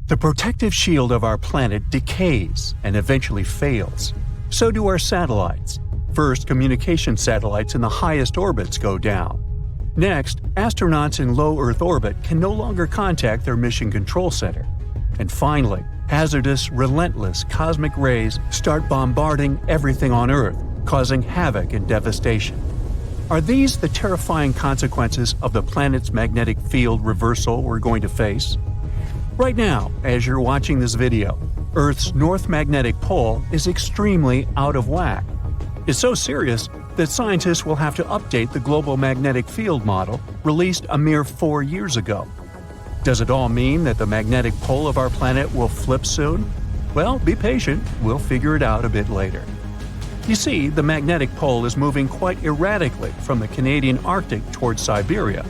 The protective shield of our planet decays and eventually fails. So do our satellites. First, communication satellites in the highest orbits go down. Next, astronauts in low Earth orbit can no longer contact their mission control center. And finally, hazardous, relentless cosmic rays start bombarding everything on Earth, causing havoc and devastation. Are these the terrifying consequences of the planet's magnetic field reversal we're going to face? Right now, as you're watching this video, Earth's north magnetic pole is extremely out of whack. It's so serious that scientists will have to update the global magnetic field model released a mere 4 years ago. Does it all mean that the magnetic pole of our planet will flip soon? Well, be patient, we'll figure it out a bit later. You see, the magnetic pole is moving quite erratically from the Canadian Arctic towards Siberia,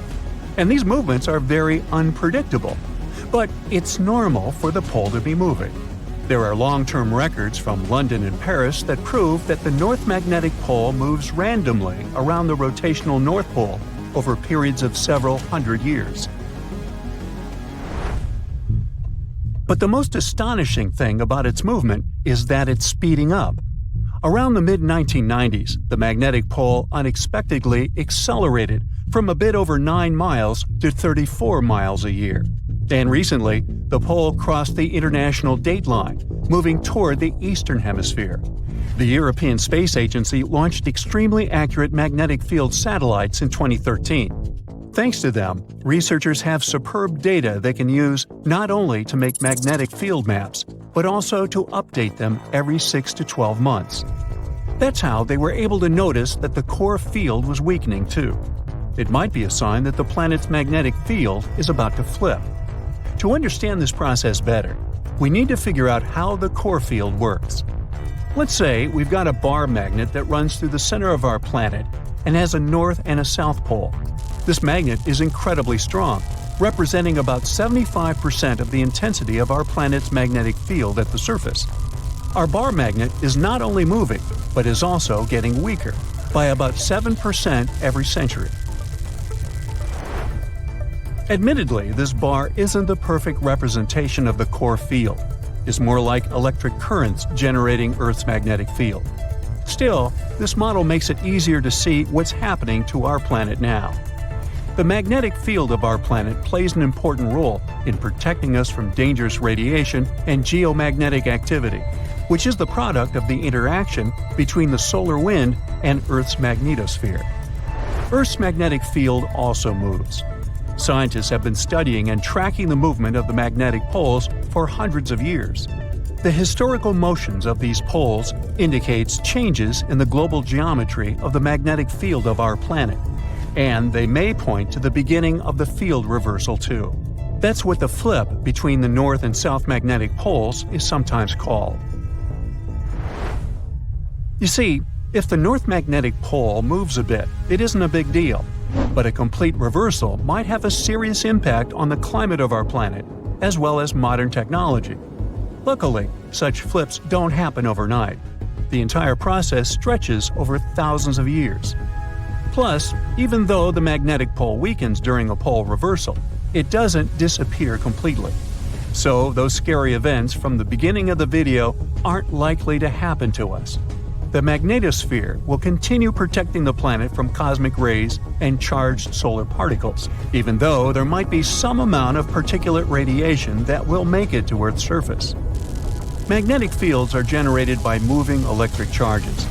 and these movements are very unpredictable. But it's normal for the pole to be moving. There are long-term records from London and Paris that prove that the North Magnetic Pole moves randomly around the rotational North Pole over periods of several hundred years. But the most astonishing thing about its movement is that it's speeding up. Around the mid-1990s, the magnetic pole unexpectedly accelerated from a bit over 9 miles to 34 miles a year. And recently, the pole crossed the international dateline, moving toward the eastern hemisphere. The European Space Agency launched extremely accurate magnetic field satellites in 2013. Thanks to them, researchers have superb data they can use not only to make magnetic field maps, but also to update them every 6 to 12 months. That's how they were able to notice that the core field was weakening too. It might be a sign that the planet's magnetic field is about to flip. To understand this process better, we need to figure out how the core field works. Let's say we've got a bar magnet that runs through the center of our planet and has a north and a south pole. This magnet is incredibly strong, representing about 75% of the intensity of our planet's magnetic field at the surface. Our bar magnet is not only moving, but is also getting weaker, by about 7% every century. Admittedly, this bar isn't the perfect representation of the core field. It's more like electric currents generating Earth's magnetic field. Still, this model makes it easier to see what's happening to our planet now. The magnetic field of our planet plays an important role in protecting us from dangerous radiation and geomagnetic activity, which is the product of the interaction between the solar wind and Earth's magnetosphere. Earth's magnetic field also moves. Scientists have been studying and tracking the movement of the magnetic poles for hundreds of years. The historical motions of these poles indicates changes in the global geometry of the magnetic field of our planet, and they may point to the beginning of the field reversal too. That's what the flip between the north and south magnetic poles is sometimes called. You see, if the north magnetic pole moves a bit, it isn't a big deal. But a complete reversal might have a serious impact on the climate of our planet, as well as modern technology. Luckily, such flips don't happen overnight. The entire process stretches over thousands of years. Plus, even though the magnetic pole weakens during a pole reversal, it doesn't disappear completely. So those scary events from the beginning of the video aren't likely to happen to us. The magnetosphere will continue protecting the planet from cosmic rays and charged solar particles, even though there might be some amount of particulate radiation that will make it to Earth's surface. Magnetic fields are generated by moving electric charges.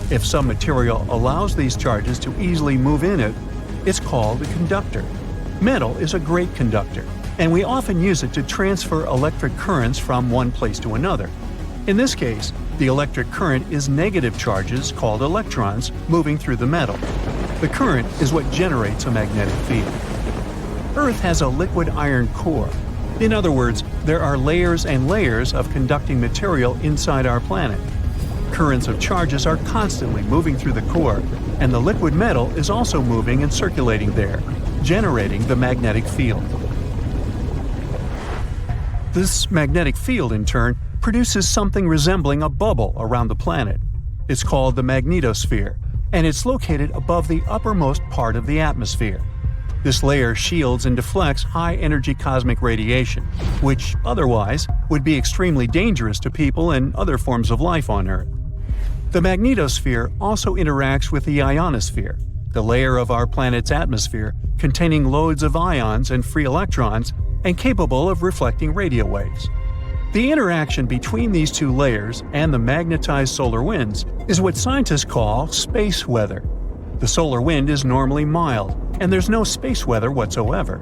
If some material allows these charges to easily move in it, it's called a conductor. Metal is a great conductor, and we often use it to transfer electric currents from one place to another. In this case, the electric current is negative charges called electrons moving through the metal. The current is what generates a magnetic field. Earth has a liquid iron core. In other words, there are layers and layers of conducting material inside our planet. Currents of charges are constantly moving through the core, and the liquid metal is also moving and circulating there, generating the magnetic field. This magnetic field, in turn, produces something resembling a bubble around the planet. It's called the magnetosphere, and it's located above the uppermost part of the atmosphere. This layer shields and deflects high-energy cosmic radiation, which otherwise would be extremely dangerous to people and other forms of life on Earth. The magnetosphere also interacts with the ionosphere, the layer of our planet's atmosphere containing loads of ions and free electrons and capable of reflecting radio waves. The interaction between these two layers and the magnetized solar winds is what scientists call space weather. The solar wind is normally mild, and there's no space weather whatsoever.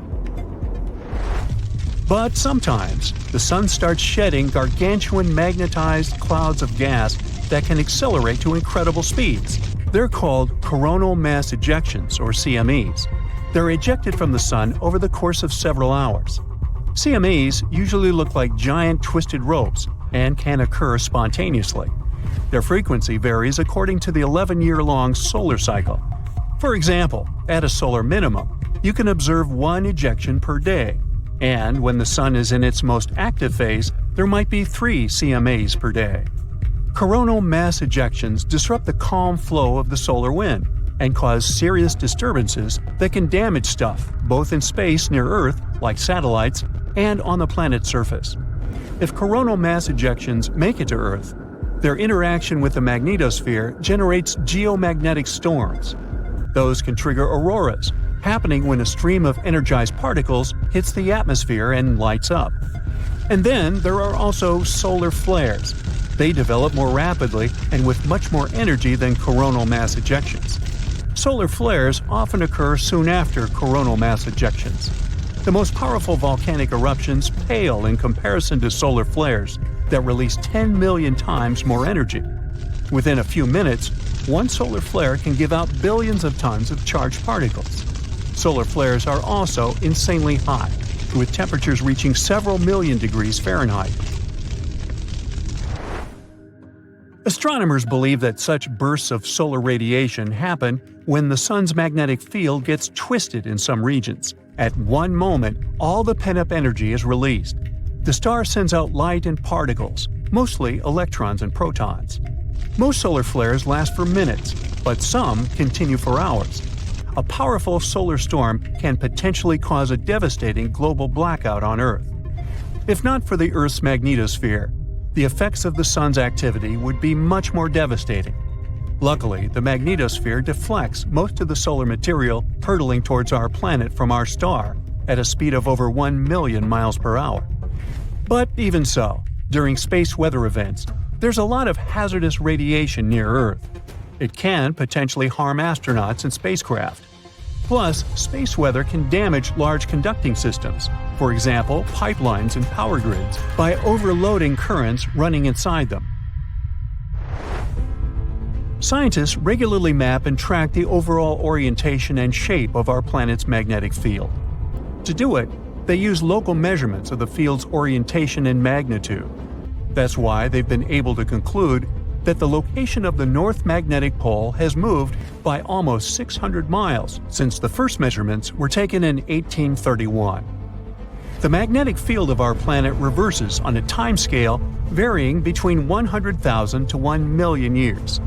But sometimes, the sun starts shedding gargantuan magnetized clouds of gas that can accelerate to incredible speeds. They're called coronal mass ejections, or CMEs. They're ejected from the sun over the course of several hours. CMEs usually look like giant twisted ropes and can occur spontaneously. Their frequency varies according to the 11-year-long solar cycle. For example, at a solar minimum, you can observe one ejection per day, and when the sun is in its most active phase, there might be 3 CMAs per day. Coronal mass ejections disrupt the calm flow of the solar wind and cause serious disturbances that can damage stuff both in space near Earth, like satellites, and on the planet's surface. If coronal mass ejections make it to Earth, their interaction with the magnetosphere generates geomagnetic storms. Those can trigger auroras, happening when a stream of energized particles hits the atmosphere and lights up. And then there are also solar flares. They develop more rapidly and with much more energy than coronal mass ejections. Solar flares often occur soon after coronal mass ejections. The most powerful volcanic eruptions pale in comparison to solar flares that release 10 million times more energy. Within a few minutes, one solar flare can give out billions of tons of charged particles. Solar flares are also insanely hot, with temperatures reaching several million degrees Fahrenheit. Astronomers believe that such bursts of solar radiation happen when the sun's magnetic field gets twisted in some regions. At one moment, all the pent-up energy is released. The star sends out light and particles, mostly electrons and protons. Most solar flares last for minutes, but some continue for hours. A powerful solar storm can potentially cause a devastating global blackout on Earth. If not for the Earth's magnetosphere, the effects of the sun's activity would be much more devastating. Luckily, the magnetosphere deflects most of the solar material hurtling towards our planet from our star at a speed of over 1 million miles per hour. But even so, during space weather events, there's a lot of hazardous radiation near Earth. It can potentially harm astronauts and spacecraft. Plus, space weather can damage large conducting systems, for example, pipelines and power grids, by overloading currents running inside them. Scientists regularly map and track the overall orientation and shape of our planet's magnetic field. To do it, they use local measurements of the field's orientation and magnitude. That's why they've been able to conclude that the location of the North Magnetic Pole has moved by almost 600 miles since the first measurements were taken in 1831. The magnetic field of our planet reverses on a timescale varying between 100,000 to 1 million years.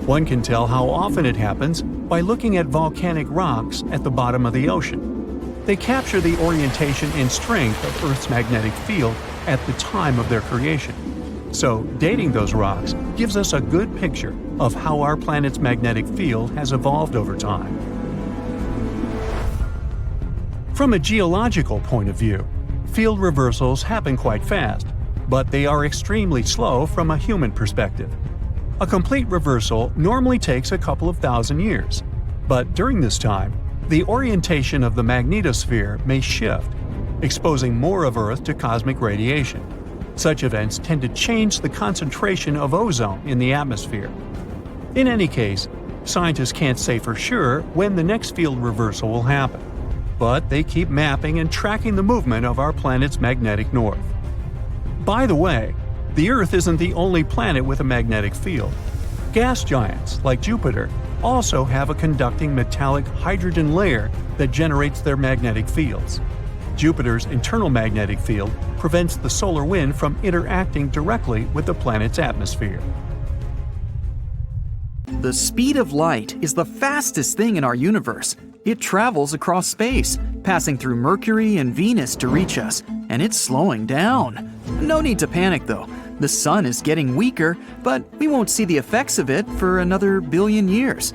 One can tell how often it happens by looking at volcanic rocks at the bottom of the ocean. They capture the orientation and strength of Earth's magnetic field at the time of their creation. So, dating those rocks gives us a good picture of how our planet's magnetic field has evolved over time. From a geological point of view, field reversals happen quite fast, but they are extremely slow from a human perspective. A complete reversal normally takes a couple of thousand years, but during this time, the orientation of the magnetosphere may shift, exposing more of Earth to cosmic radiation. Such events tend to change the concentration of ozone in the atmosphere. In any case, scientists can't say for sure when the next field reversal will happen, but they keep mapping and tracking the movement of our planet's magnetic north. By the way, the Earth isn't the only planet with a magnetic field. Gas giants, like Jupiter, also have a conducting metallic hydrogen layer that generates their magnetic fields. Jupiter's internal magnetic field prevents the solar wind from interacting directly with the planet's atmosphere. The speed of light is the fastest thing in our universe, It travels across space, passing through Mercury and Venus to reach us, and it's slowing down. No need to panic though. The sun is getting weaker, but we won't see the effects of it for another billion years.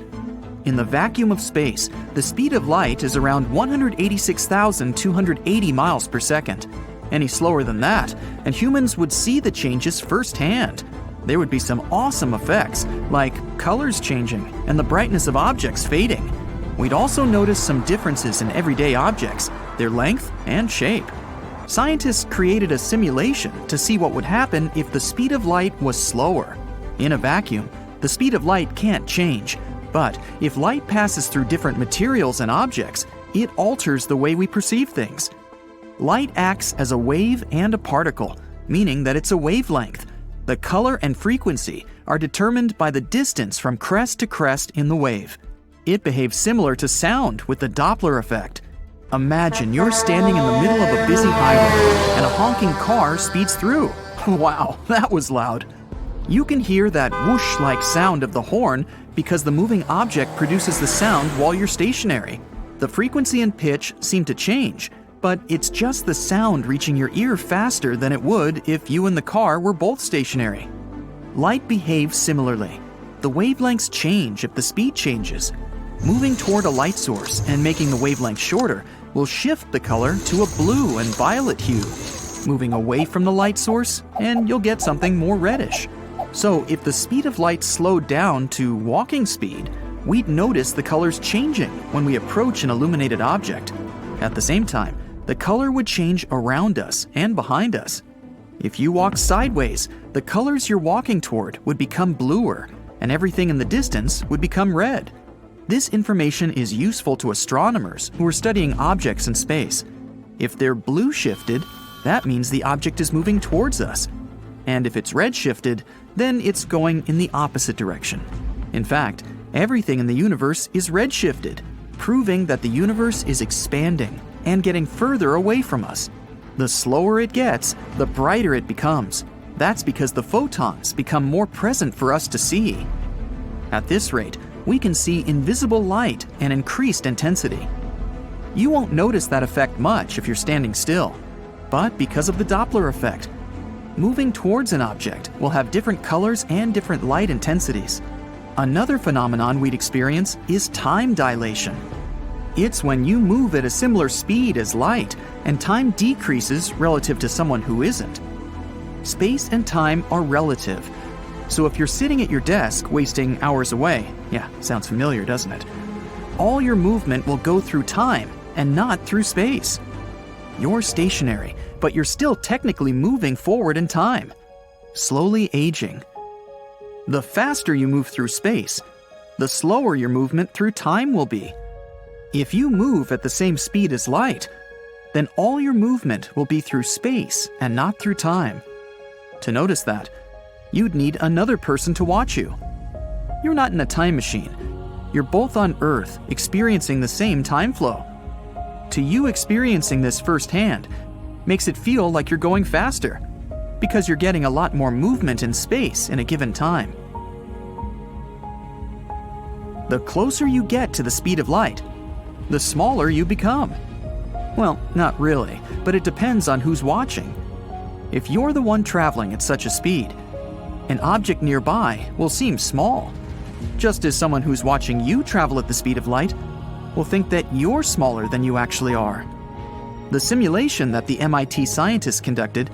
In the vacuum of space, the speed of light is around 186,280 miles per second. Any slower than that, and humans would see the changes firsthand. There would be some awesome effects, like colors changing and the brightness of objects fading. We'd also notice some differences in everyday objects, their length and shape. Scientists created a simulation to see what would happen if the speed of light was slower. In a vacuum, the speed of light can't change, but if light passes through different materials and objects, it alters the way we perceive things. Light acts as a wave and a particle, meaning that it's a wavelength. The color and frequency are determined by the distance from crest to crest in the wave. It behaves similar to sound with the Doppler effect. Imagine you're standing in the middle of a busy highway and a honking car speeds through. Wow, that was loud. You can hear that whoosh-like sound of the horn because the moving object produces the sound while you're stationary. The frequency and pitch seem to change, but it's just the sound reaching your ear faster than it would if you and the car were both stationary. Light behaves similarly. The wavelengths change if the speed changes. Moving toward a light source and making the wavelength shorter will shift the color to a blue and violet hue. Moving away from the light source, and you'll get something more reddish. So if the speed of light slowed down to walking speed, we'd notice the colors changing when we approach an illuminated object. At the same time, the color would change around us and behind us. If you walk sideways, the colors you're walking toward would become bluer, and everything in the distance would become red. This information is useful to astronomers who are studying objects in space. If they're blue shifted, that means the object is moving towards us. And if it's red shifted, then it's going in the opposite direction. In fact, everything in the universe is red shifted, proving that the universe is expanding and getting further away from us. The slower it gets, the brighter it becomes. That's because the photons become more present for us to see. At this rate, we can see invisible light and increased intensity. You won't notice that effect much if you're standing still, but because of the Doppler effect, moving towards an object will have different colors and different light intensities. Another phenomenon we'd experience is time dilation. It's when you move at a similar speed as light and time decreases relative to someone who isn't. Space and time are relative. So if you're sitting at your desk wasting hours away, yeah, sounds familiar, doesn't it? All your movement will go through time and not through space. You're stationary, but you're still technically moving forward in time, slowly aging. The faster you move through space, the slower your movement through time will be. If you move at the same speed as light, then all your movement will be through space and not through time. To notice that, you'd need another person to watch you. You're not in a time machine. You're both on Earth experiencing the same time flow. To you, experiencing this firsthand makes it feel like you're going faster because you're getting a lot more movement in space in a given time. The closer you get to the speed of light, the smaller you become. Well, not really, but it depends on who's watching. If you're the one traveling at such a speed, an object nearby will seem small, just as someone who's watching you travel at the speed of light will think that you're smaller than you actually are. The simulation that the MIT scientists conducted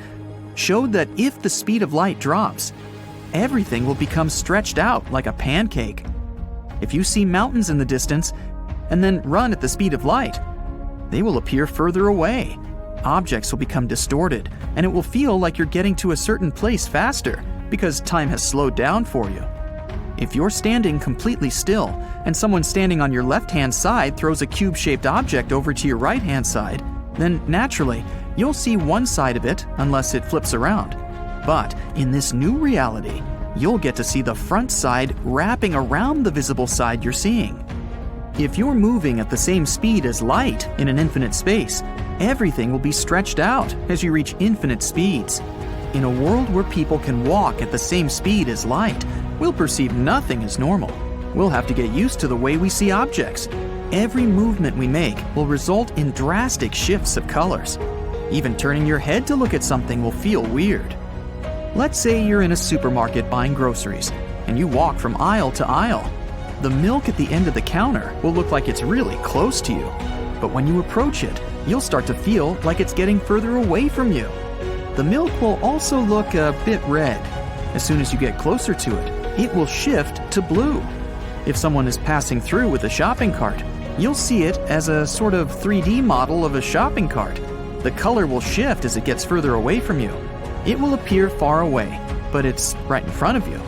showed that if the speed of light drops, everything will become stretched out like a pancake. If you see mountains in the distance and then run at the speed of light, they will appear further away. Objects will become distorted, and it will feel like you're getting to a certain place faster because time has slowed down for you. If you're standing completely still and someone standing on your left-hand side throws a cube-shaped object over to your right-hand side, then naturally, you'll see one side of it unless it flips around. But in this new reality, you'll get to see the front side wrapping around the visible side you're seeing. If you're moving at the same speed as light in an infinite space, everything will be stretched out as you reach infinite speeds. In a world where people can walk at the same speed as light, we'll perceive nothing as normal. We'll have to get used to the way we see objects. every movement we make will result in drastic shifts of colors. Even turning your head to look at something will feel weird. Let's say you're in a supermarket buying groceries, and you walk from aisle to aisle. The milk at the end of the counter will look like it's really close to you. But when you approach it, you'll start to feel like it's getting further away from you. The milk will also look a bit red. As soon as you get closer to it, it will shift to blue. If someone is passing through with a shopping cart, you'll see it as a sort of 3D model of a shopping cart. The color will shift as it gets further away from you. It will appear far away, but it's right in front of you.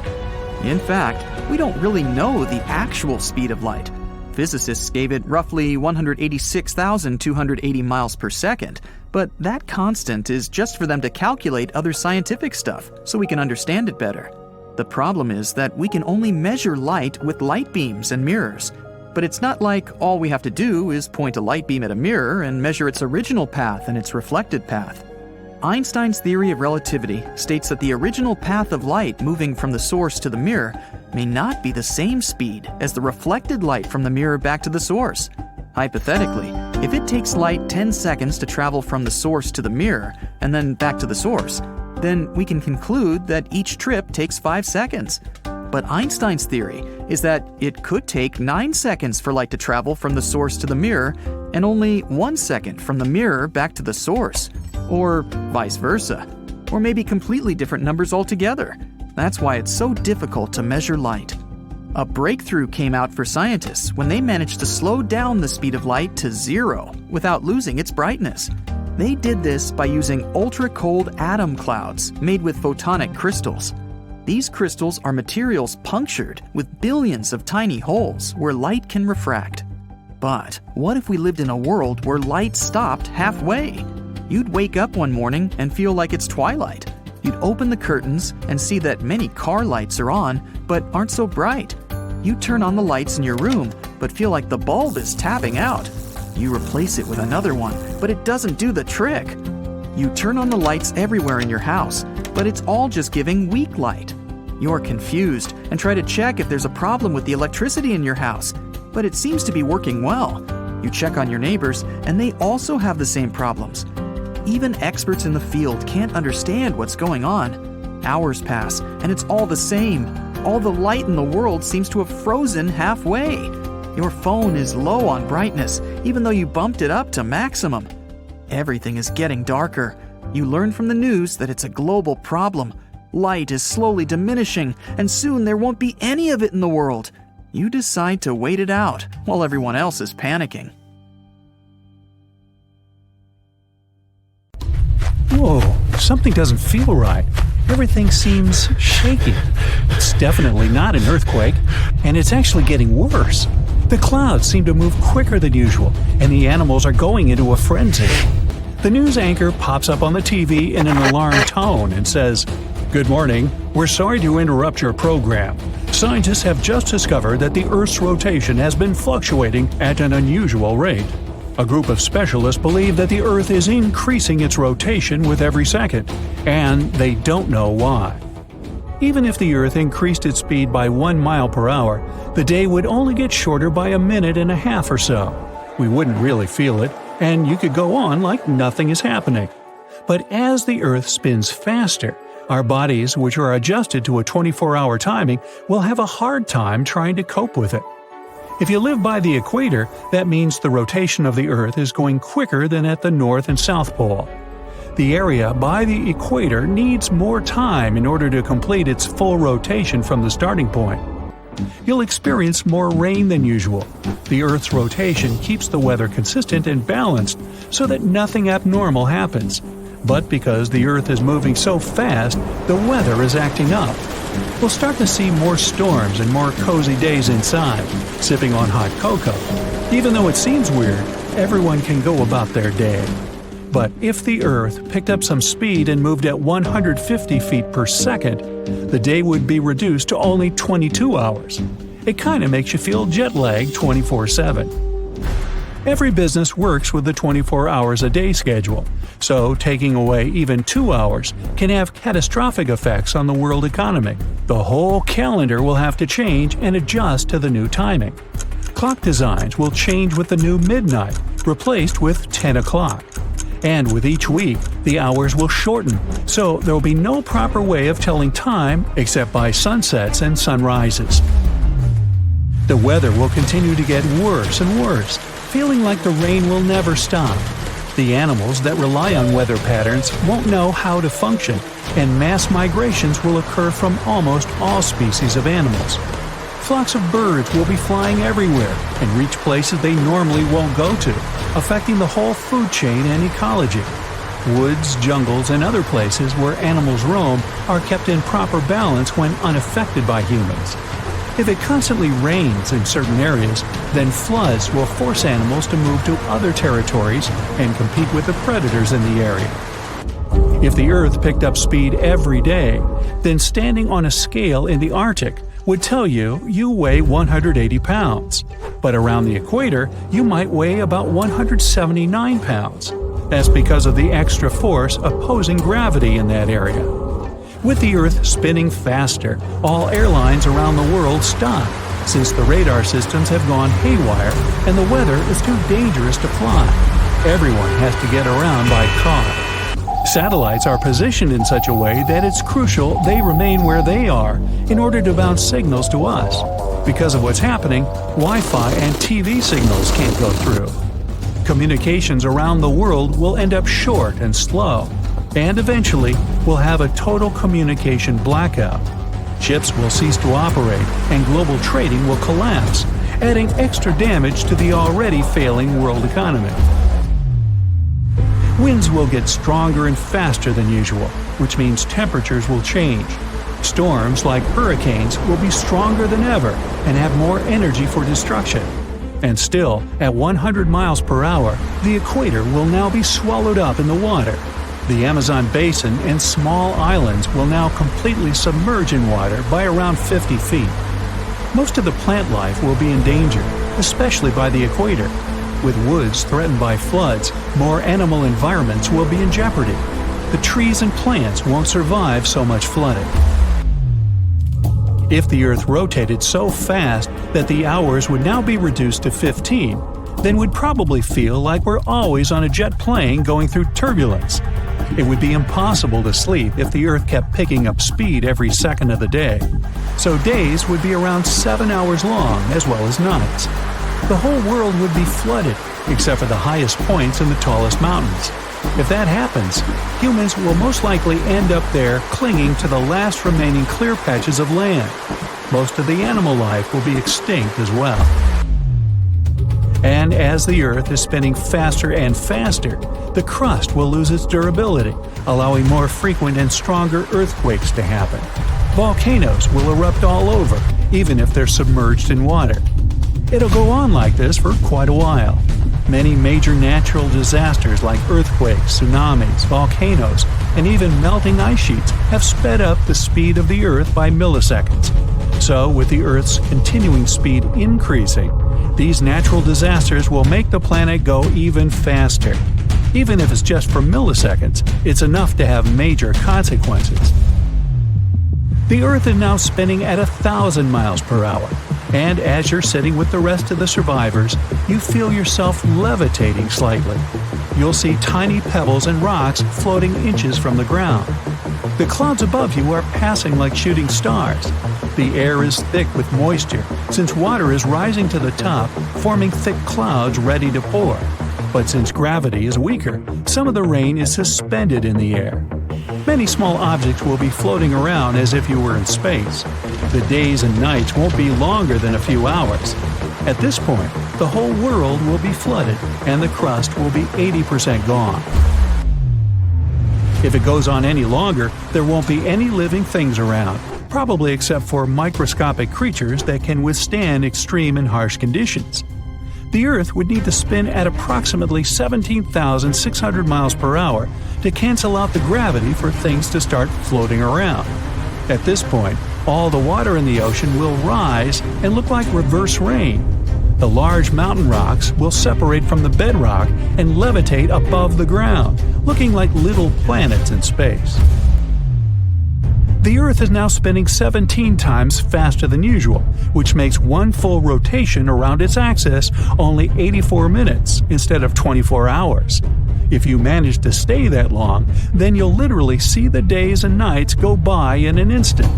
In fact, we don't really know the actual speed of light. Physicists gave it roughly 186,280 miles per second, but that constant is just for them to calculate other scientific stuff so we can understand it better. The problem is that we can only measure light with light beams and mirrors. But it's not like all we have to do is point a light beam at a mirror and measure its original path and its reflected path. Einstein's theory of relativity states that the original path of light moving from the source to the mirror may not be the same speed as the reflected light from the mirror back to the source. Hypothetically, if it takes light 10 seconds to travel from the source to the mirror and then back to the source, then we can conclude that each trip takes 5 seconds. But Einstein's theory is that it could take 9 seconds for light to travel from the source to the mirror and only 1 second from the mirror back to the source. Or vice versa. Or maybe completely different numbers altogether. That's why it's so difficult to measure light. A breakthrough came out for scientists when they managed to slow down the speed of light to 0 without losing its brightness. They did this by using ultra-cold atom clouds made with photonic crystals. These crystals are materials punctured with billions of tiny holes where light can refract. But what if we lived in a world where light stopped halfway? You'd wake up one morning and feel like it's twilight. You'd open the curtains and see that many car lights are on, but aren't so bright. You turn on the lights in your room, but feel like the bulb is tapping out. You replace it with another one, but it doesn't do the trick. You turn on the lights everywhere in your house, but it's all just giving weak light. You're confused and try to check if there's a problem with the electricity in your house, but it seems to be working well. You check on your neighbors, and they also have the same problems. Even experts in the field can't understand what's going on. Hours pass, and it's all the same. All the light in the world seems to have frozen halfway. Your phone is low on brightness, even though you bumped it up to maximum. Everything is getting darker. You learn from the news that it's a global problem. Light is slowly diminishing, and soon there won't be any of it in the world. You decide to wait it out while everyone else is panicking. Whoa, something doesn't feel right. Everything seems shaky. It's definitely not an earthquake, and it's actually getting worse. The clouds seem to move quicker than usual, and the animals are going into a frenzy. The news anchor pops up on the TV in an alarmed tone and says, "Good morning. We're sorry to interrupt your program. Scientists have just discovered that the Earth's rotation has been fluctuating at an unusual rate. A group of specialists believe that the Earth is increasing its rotation with every second, and they don't know why." Even if the Earth increased its speed by 1 mile per hour, the day would only get shorter by a minute and a half or so. We wouldn't really feel it, and you could go on like nothing is happening. But as the Earth spins faster, our bodies, which are adjusted to a 24-hour timing, will have a hard time trying to cope with it. If you live by the equator, that means the rotation of the Earth is going quicker than at the North and South Pole. The area by the equator needs more time in order to complete its full rotation from the starting point. You'll experience more rain than usual. The Earth's rotation keeps the weather consistent and balanced so that nothing abnormal happens. But because the Earth is moving so fast, the weather is acting up. We'll start to see more storms and more cozy days inside, sipping on hot cocoa. Even though it seems weird, everyone can go about their day. But if the Earth picked up some speed and moved at 150 feet per second, the day would be reduced to only 22 hours. It kind of makes you feel jet-lagged 24/7. Every business works with the 24 hours a day schedule, so taking away even 2 hours can have catastrophic effects on the world economy. The whole calendar will have to change and adjust to the new timing. Clock designs will change with the new midnight, replaced with 10 o'clock. And with each week, the hours will shorten, so there will be no proper way of telling time except by sunsets and sunrises. The weather will continue to get worse and worse, feeling like the rain will never stop. The animals that rely on weather patterns won't know how to function, and mass migrations will occur from almost all species of animals. Flocks of birds will be flying everywhere and reach places they normally won't go to, affecting the whole food chain and ecology. Woods, jungles, and other places where animals roam are kept in proper balance when unaffected by humans. If it constantly rains in certain areas, then floods will force animals to move to other territories and compete with the predators in the area. If the Earth picked up speed every day, then standing on a scale in the Arctic would tell you weigh 180 pounds, but around the equator you might weigh about 179 pounds. That's because of the extra force opposing gravity in that area. With the Earth spinning faster, all airlines around the world stop, since the radar systems have gone haywire and the weather is too dangerous to fly. Everyone has to get around by car. Satellites are positioned in such a way that it's crucial they remain where they are in order to bounce signals to us. Because of what's happening, Wi-Fi and TV signals can't go through. Communications around the world will end up short and slow, and eventually we'll have a total communication blackout. Ships will cease to operate and global trading will collapse, adding extra damage to the already failing world economy. Winds will get stronger and faster than usual, which means temperatures will change. Storms like hurricanes will be stronger than ever and have more energy for destruction. And still, at 100 miles per hour, the equator will now be swallowed up in the water. The Amazon basin and small islands will now completely submerge in water by around 50 feet. Most of the plant life will be in danger, especially by the equator. With woods threatened by floods, more animal environments will be in jeopardy. The trees and plants won't survive so much flooding. If the Earth rotated so fast that the hours would now be reduced to 15, then we'd probably feel like we're always on a jet plane going through turbulence. It would be impossible to sleep if the Earth kept picking up speed every second of the day. So days would be around 7 hours long as well as nights. The whole world would be flooded, except for the highest points and the tallest mountains. If that happens, humans will most likely end up there clinging to the last remaining clear patches of land. Most of the animal life will be extinct as well. And as the Earth is spinning faster and faster, the crust will lose its durability, allowing more frequent and stronger earthquakes to happen. Volcanoes will erupt all over, even if they're submerged in water. It'll go on like this for quite a while. Many major natural disasters like earthquakes, tsunamis, volcanoes, and even melting ice sheets have sped up the speed of the Earth by milliseconds. So, with the Earth's continuing speed increasing, these natural disasters will make the planet go even faster. Even if it's just for milliseconds, it's enough to have major consequences. The Earth is now spinning at 1,000 miles per hour, and as you're sitting with the rest of the survivors, you feel yourself levitating slightly. You'll see tiny pebbles and rocks floating inches from the ground. The clouds above you are passing like shooting stars. The air is thick with moisture, since water is rising to the top, forming thick clouds ready to pour. But since gravity is weaker, some of the rain is suspended in the air. Many small objects will be floating around as if you were in space. The days and nights won't be longer than a few hours. At this point, the whole world will be flooded, and the crust will be 80% gone. If it goes on any longer, there won't be any living things around, probably except for microscopic creatures that can withstand extreme and harsh conditions. The Earth would need to spin at approximately 17,600 miles per hour to cancel out the gravity for things to start floating around. At this point, all the water in the ocean will rise and look like reverse rain. The large mountain rocks will separate from the bedrock and levitate above the ground, looking like little planets in space. The Earth is now spinning 17 times faster than usual, which makes one full rotation around its axis only 84 minutes instead of 24 hours. If you manage to stay that long, then you'll literally see the days and nights go by in an instant.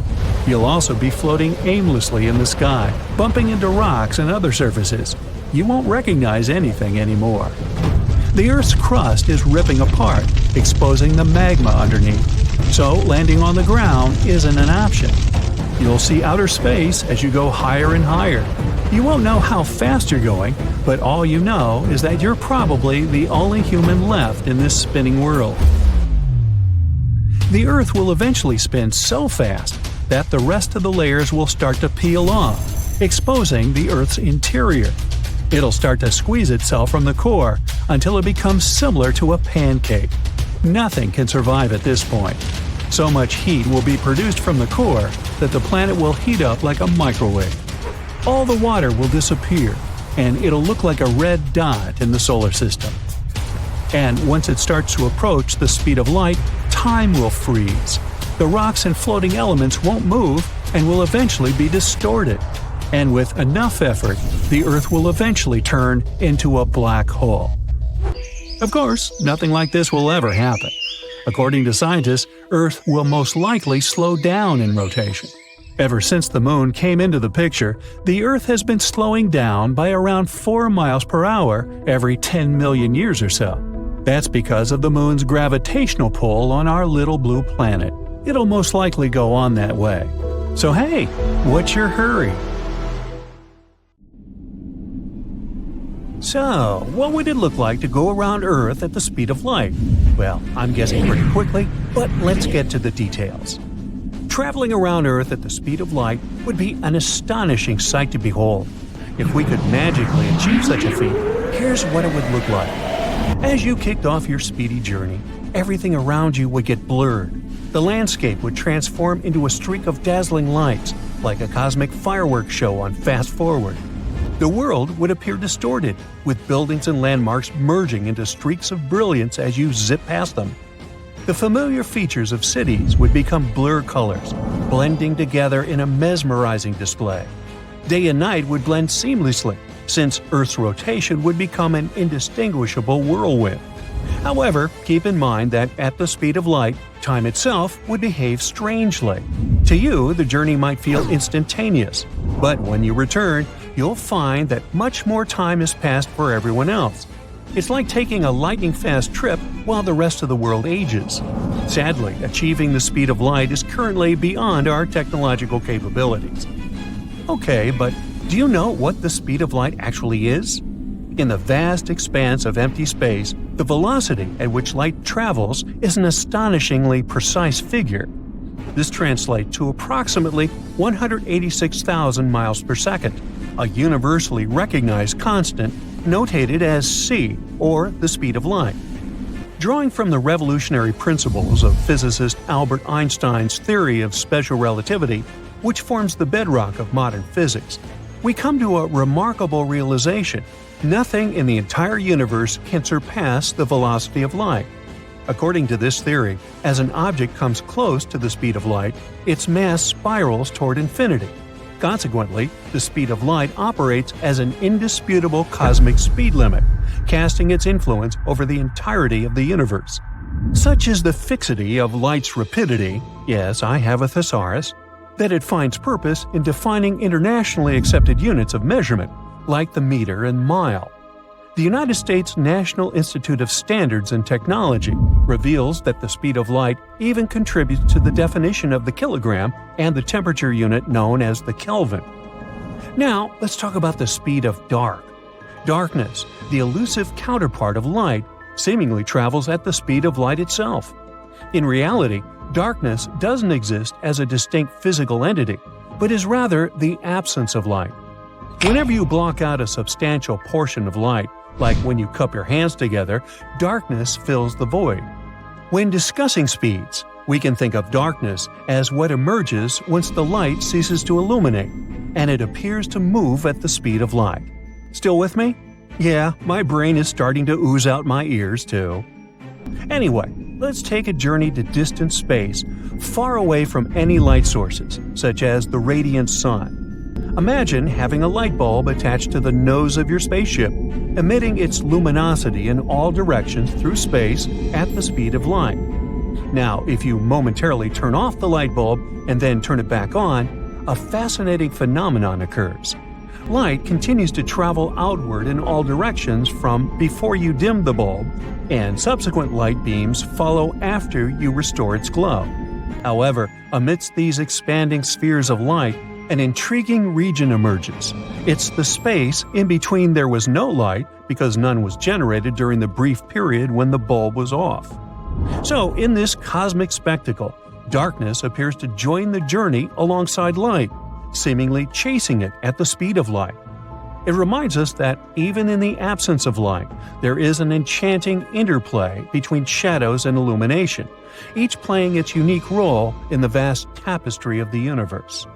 You'll also be floating aimlessly in the sky, bumping into rocks and other surfaces. You won't recognize anything anymore. The Earth's crust is ripping apart, exposing the magma underneath. So landing on the ground isn't an option. You'll see outer space as you go higher and higher. You won't know how fast you're going, but all you know is that you're probably the only human left in this spinning world. The Earth will eventually spin so fast that the rest of the layers will start to peel off, exposing the Earth's interior. It'll start to squeeze itself from the core until it becomes similar to a pancake. Nothing can survive at this point. So much heat will be produced from the core that the planet will heat up like a microwave. All the water will disappear, and it'll look like a red dot in the solar system. And once it starts to approach the speed of light, time will freeze. The rocks and floating elements won't move and will eventually be distorted. And with enough effort, the Earth will eventually turn into a black hole. Of course, nothing like this will ever happen. According to scientists, Earth will most likely slow down in rotation. Ever since the Moon came into the picture, the Earth has been slowing down by around 4 miles per hour every 10 million years or so. That's because of the Moon's gravitational pull on our little blue planet. It'll most likely go on that way. So hey, what's your hurry? So, what would it look like to go around Earth at the speed of light? Well, I'm guessing pretty quickly, but let's get to the details. Traveling around Earth at the speed of light would be an astonishing sight to behold. If we could magically achieve such a feat, here's what it would look like. As you kicked off your speedy journey, everything around you would get blurred. The landscape would transform into a streak of dazzling lights, like a cosmic fireworks show on fast forward. The world would appear distorted, with buildings and landmarks merging into streaks of brilliance as you zip past them. The familiar features of cities would become blur colors, blending together in a mesmerizing display. Day and night would blend seamlessly, since Earth's rotation would become an indistinguishable whirlwind. However, keep in mind that at the speed of light, time itself would behave strangely. To you, the journey might feel instantaneous, but when you return, you'll find that much more time has passed for everyone else. It's like taking a lightning-fast trip while the rest of the world ages. Sadly, achieving the speed of light is currently beyond our technological capabilities. Okay, but do you know what the speed of light actually is? In the vast expanse of empty space, the velocity at which light travels is an astonishingly precise figure. This translates to approximately 186,000 miles per second, a universally recognized constant notated as c, or the speed of light. Drawing from the revolutionary principles of physicist Albert Einstein's theory of special relativity, which forms the bedrock of modern physics, we come to a remarkable realization: nothing in the entire universe can surpass the velocity of light. According to this theory, as an object comes close to the speed of light, its mass spirals toward infinity. Consequently, the speed of light operates as an indisputable cosmic speed limit, casting its influence over the entirety of the universe. Such is the fixity of light's rapidity, yes, I have a thesaurus, that it finds purpose in defining internationally accepted units of measurement, like the meter and mile. The United States National Institute of Standards and Technology reveals that the speed of light even contributes to the definition of the kilogram and the temperature unit known as the Kelvin. Now, let's talk about the speed of dark. Darkness, the elusive counterpart of light, seemingly travels at the speed of light itself. In reality, darkness doesn't exist as a distinct physical entity, but is rather the absence of light. Whenever you block out a substantial portion of light, like when you cup your hands together, darkness fills the void. When discussing speeds, we can think of darkness as what emerges once the light ceases to illuminate, and it appears to move at the speed of light. Still with me? Yeah, my brain is starting to ooze out my ears too. Anyway, let's take a journey to distant space, far away from any light sources, such as the radiant sun. Imagine having a light bulb attached to the nose of your spaceship, emitting its luminosity in all directions through space at the speed of light. Now, if you momentarily turn off the light bulb and then turn it back on, a fascinating phenomenon occurs. Light continues to travel outward in all directions from before you dim the bulb, and subsequent light beams follow after you restore its glow. However, amidst these expanding spheres of light, an intriguing region emerges. It's the space in between there was no light because none was generated during the brief period when the bulb was off. So, in this cosmic spectacle, darkness appears to join the journey alongside light, seemingly chasing it at the speed of light. It reminds us that even in the absence of light, there is an enchanting interplay between shadows and illumination, each playing its unique role in the vast tapestry of the universe.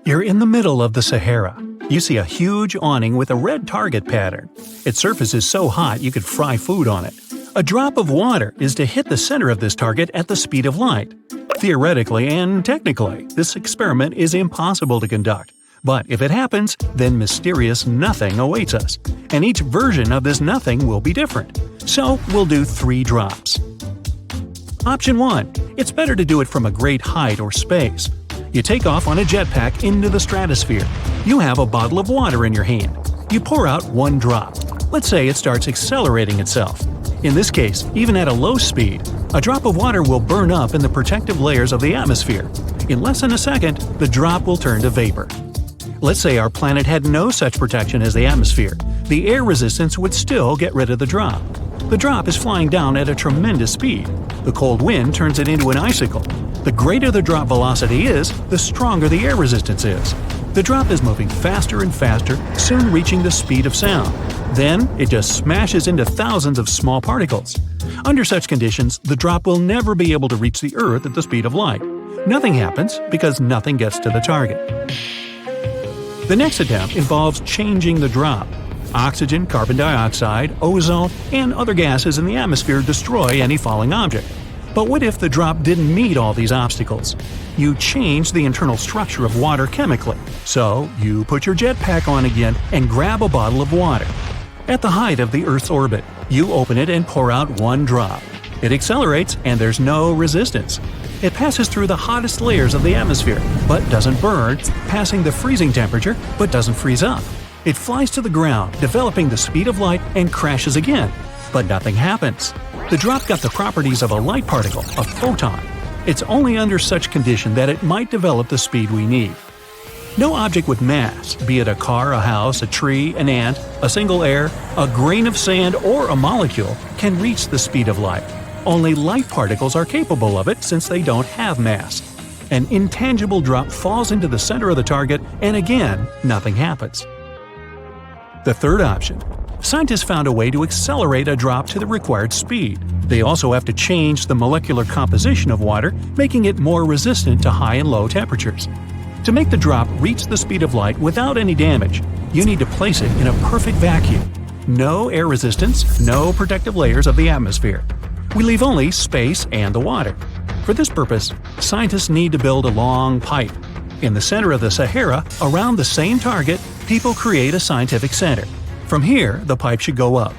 You're in the middle of the Sahara. You see a huge awning with a red target pattern. Its surface is so hot you could fry food on it. A drop of water is to hit the center of this target at the speed of light. Theoretically and technically, this experiment is impossible to conduct. But if it happens, then mysterious nothing awaits us. And each version of this nothing will be different. So we'll do 3 drops. Option 1. It's better to do it from a great height or space. You take off on a jetpack into the stratosphere. You have a bottle of water in your hand. You pour out 1 drop. Let's say it starts accelerating itself. In this case, even at a low speed, a drop of water will burn up in the protective layers of the atmosphere. In less than a second, the drop will turn to vapor. Let's say our planet had no such protection as the atmosphere. The air resistance would still get rid of the drop. The drop is flying down at a tremendous speed. The cold wind turns it into an icicle. The greater the drop velocity is, the stronger the air resistance is. The drop is moving faster and faster, soon reaching the speed of sound. Then, it just smashes into thousands of small particles. Under such conditions, the drop will never be able to reach the Earth at the speed of light. Nothing happens because nothing gets to the target. The next attempt involves changing the drop. Oxygen, carbon dioxide, ozone, and other gases in the atmosphere destroy any falling object. But what if the drop didn't meet all these obstacles? You change the internal structure of water chemically. So, you put your jetpack on again and grab a bottle of water. At the height of the Earth's orbit, you open it and pour out 1 drop. It accelerates and there's no resistance. It passes through the hottest layers of the atmosphere, but doesn't burn, passing the freezing temperature, but doesn't freeze up. It flies to the ground, developing the speed of light, and crashes again. But nothing happens. The drop got the properties of a light particle, a photon. It's only under such condition that it might develop the speed we need. No object with mass, be it a car, a house, a tree, an ant, a single air, a grain of sand, or a molecule, can reach the speed of light. Only light particles are capable of it since they don't have mass. An intangible drop falls into the center of the target, and again, nothing happens. The third option. Scientists found a way to accelerate a drop to the required speed. They also have to change the molecular composition of water, making it more resistant to high and low temperatures. To make the drop reach the speed of light without any damage, you need to place it in a perfect vacuum. No air resistance, no protective layers of the atmosphere. We leave only space and the water. For this purpose, scientists need to build a long pipe. In the center of the Sahara, around the same target, people create a scientific center. From here, the pipe should go up.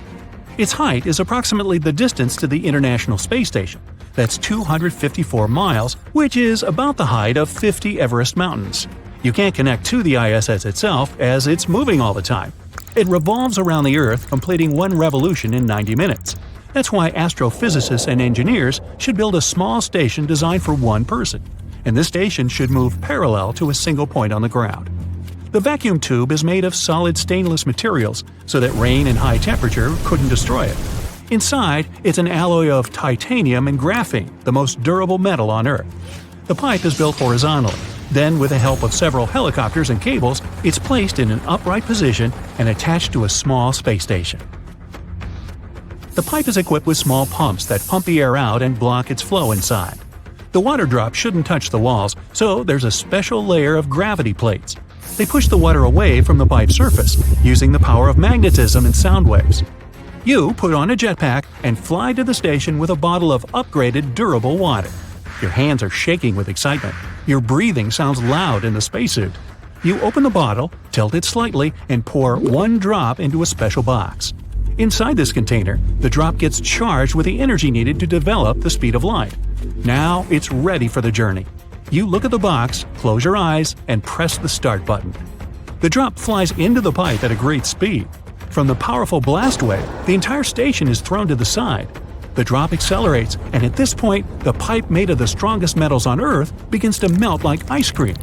Its height is approximately the distance to the International Space Station. That's 254 miles, which is about the height of 50 Everest mountains. You can't connect to the ISS itself as it's moving all the time. It revolves around the Earth, completing 1 revolution in 90 minutes. That's why astrophysicists and engineers should build a small station designed for 1 person. And this station should move parallel to a single point on the ground. The vacuum tube is made of solid stainless materials so that rain and high temperature couldn't destroy it. Inside, it's an alloy of titanium and graphene, the most durable metal on Earth. The pipe is built horizontally. Then, with the help of several helicopters and cables, it's placed in an upright position and attached to a small space station. The pipe is equipped with small pumps that pump the air out and block its flow inside. The water drop shouldn't touch the walls, so there's a special layer of gravity plates. They push the water away from the pipe's surface, using the power of magnetism and sound waves. You put on a jetpack and fly to the station with a bottle of upgraded durable water. Your hands are shaking with excitement. Your breathing sounds loud in the spacesuit. You open the bottle, tilt it slightly, and pour one drop into a special box. Inside this container, the drop gets charged with the energy needed to develop the speed of light. Now it's ready for the journey. You look at the box, close your eyes, and press the start button. The drop flies into the pipe at a great speed. From the powerful blast wave, the entire station is thrown to the side. The drop accelerates, and at this point, the pipe made of the strongest metals on Earth begins to melt like ice cream.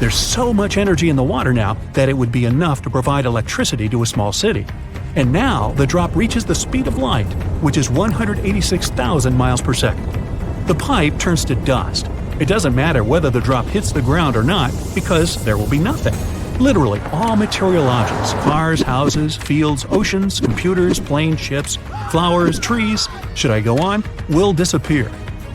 There's so much energy in the water now that it would be enough to provide electricity to a small city. And now the drop reaches the speed of light, which is 186,000 miles per second. The pipe turns to dust. It doesn't matter whether the drop hits the ground or not, because there will be nothing. Literally, all material objects, cars, houses, fields, oceans, computers, planes, ships, flowers, trees, should I go on, will disappear.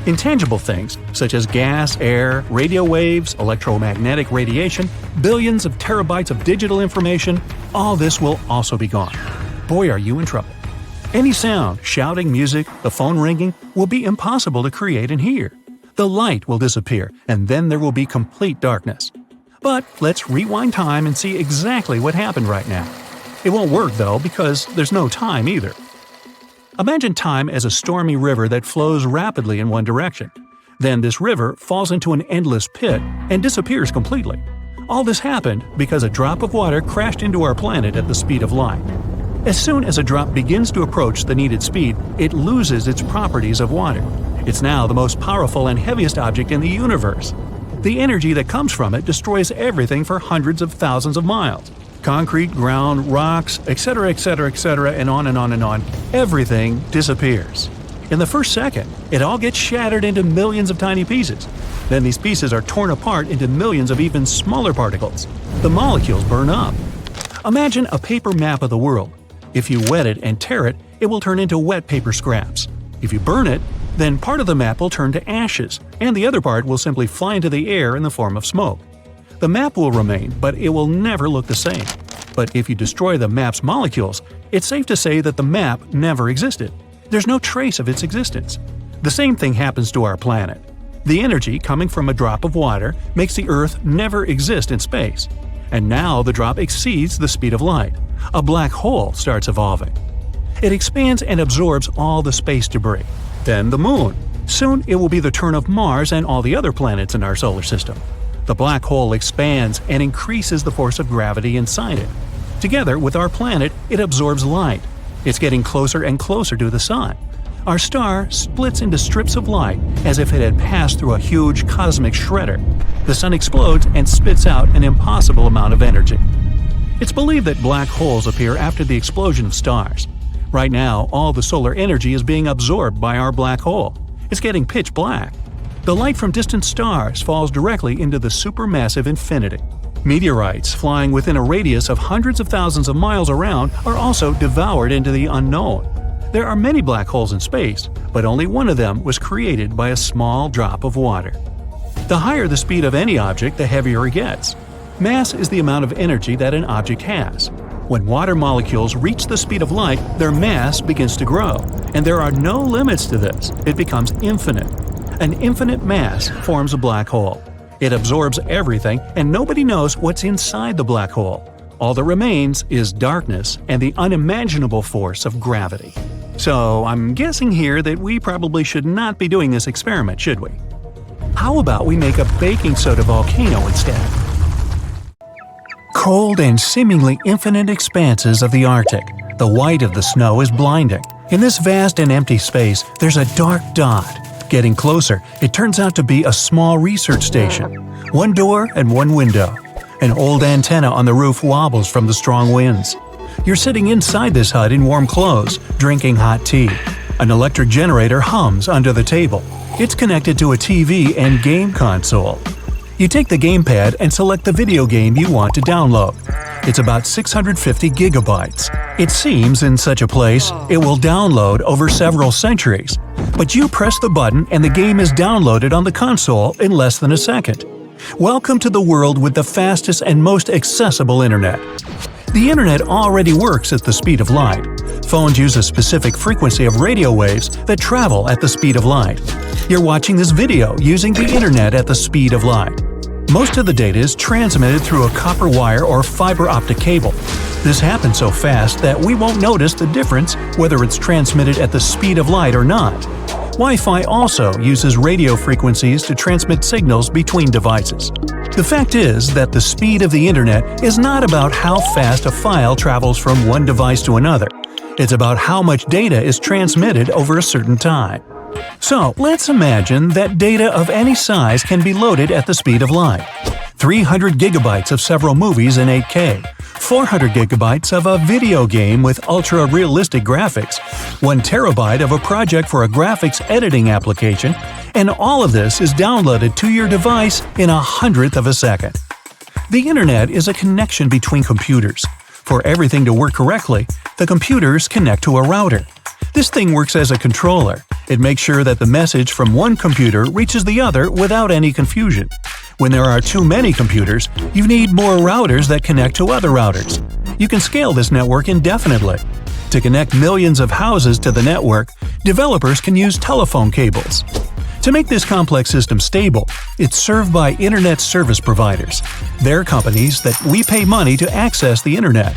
Intangible things, such as gas, air, radio waves, electromagnetic radiation, billions of terabytes of digital information, all this will also be gone. Boy, are you in trouble. Any sound, shouting, music, the phone ringing, will be impossible to create and hear. The light will disappear, and then there will be complete darkness. But let's rewind time and see exactly what happened right now. It won't work though, because there's no time either. Imagine time as a stormy river that flows rapidly in one direction. Then this river falls into an endless pit and disappears completely. All this happened because a drop of water crashed into our planet at the speed of light. As soon as a drop begins to approach the needed speed, it loses its properties of water. It's now the most powerful and heaviest object in the universe. The energy that comes from it destroys everything for hundreds of thousands of miles. Concrete, ground, rocks, etc., etc., etc., and on and on and on. Everything disappears. In the first second, it all gets shattered into millions of tiny pieces. Then these pieces are torn apart into millions of even smaller particles. The molecules burn up. Imagine a paper map of the world. If you wet it and tear it, it will turn into wet paper scraps. If you burn it, then part of the map will turn to ashes, and the other part will simply fly into the air in the form of smoke. The map will remain, but it will never look the same. But if you destroy the map's molecules, it's safe to say that the map never existed. There's no trace of its existence. The same thing happens to our planet. The energy coming from a drop of water makes the Earth never exist in space. And now the drop exceeds the speed of light. A black hole starts evolving. It expands and absorbs all the space debris. Then the Moon. Soon it will be the turn of Mars and all the other planets in our solar system. The black hole expands and increases the force of gravity inside it. Together with our planet, it absorbs light. It's getting closer and closer to the Sun. Our star splits into strips of light as if it had passed through a huge cosmic shredder. The Sun explodes and spits out an impossible amount of energy. It's believed that black holes appear after the explosion of stars. Right now, all the solar energy is being absorbed by our black hole. It's getting pitch black. The light from distant stars falls directly into the supermassive infinity. Meteorites flying within a radius of hundreds of thousands of miles around are also devoured into the unknown. There are many black holes in space, but only one of them was created by a small drop of water. The higher the speed of any object, the heavier it gets. Mass is the amount of energy that an object has. When water molecules reach the speed of light, their mass begins to grow, and there are no limits to this. It becomes infinite. An infinite mass forms a black hole. It absorbs everything, and nobody knows what's inside the black hole. All that remains is darkness and the unimaginable force of gravity. So I'm guessing here that we probably should not be doing this experiment, should we? How about we make a baking soda volcano instead? Cold and seemingly infinite expanses of the Arctic. The white of the snow is blinding. In this vast and empty space, there's a dark dot. Getting closer, it turns out to be a small research station. One door and one window. An old antenna on the roof wobbles from the strong winds. You're sitting inside this hut in warm clothes, drinking hot tea. An electric generator hums under the table. It's connected to a TV and game console. You take the gamepad and select the video game you want to download. It's about 650 gigabytes. It seems in such a place it will download over several centuries. But you press the button and the game is downloaded on the console in less than a second. Welcome to the world with the fastest and most accessible internet. The internet already works at the speed of light. Phones use a specific frequency of radio waves that travel at the speed of light. You're watching this video using the internet at the speed of light. Most of the data is transmitted through a copper wire or fiber optic cable. This happens so fast that we won't notice the difference whether it's transmitted at the speed of light or not. Wi-Fi also uses radio frequencies to transmit signals between devices. The fact is that the speed of the internet is not about how fast a file travels from one device to another. It's about how much data is transmitted over a certain time. So, let's imagine that data of any size can be loaded at the speed of light. 300 gigabytes of several movies in 8K, 400 gigabytes of a video game with ultra-realistic graphics, 1 terabyte of a project for a graphics editing application, and all of this is downloaded to your device in 1/100th of a second. The internet is a connection between computers. For everything to work correctly, the computers connect to a router. This thing works as a controller. It makes sure that the message from one computer reaches the other without any confusion. When there are too many computers, you need more routers that connect to other routers. You can scale this network indefinitely. To connect millions of houses to the network, developers can use telephone cables. To make this complex system stable, it's served by internet service providers. They're companies that we pay money to access the internet.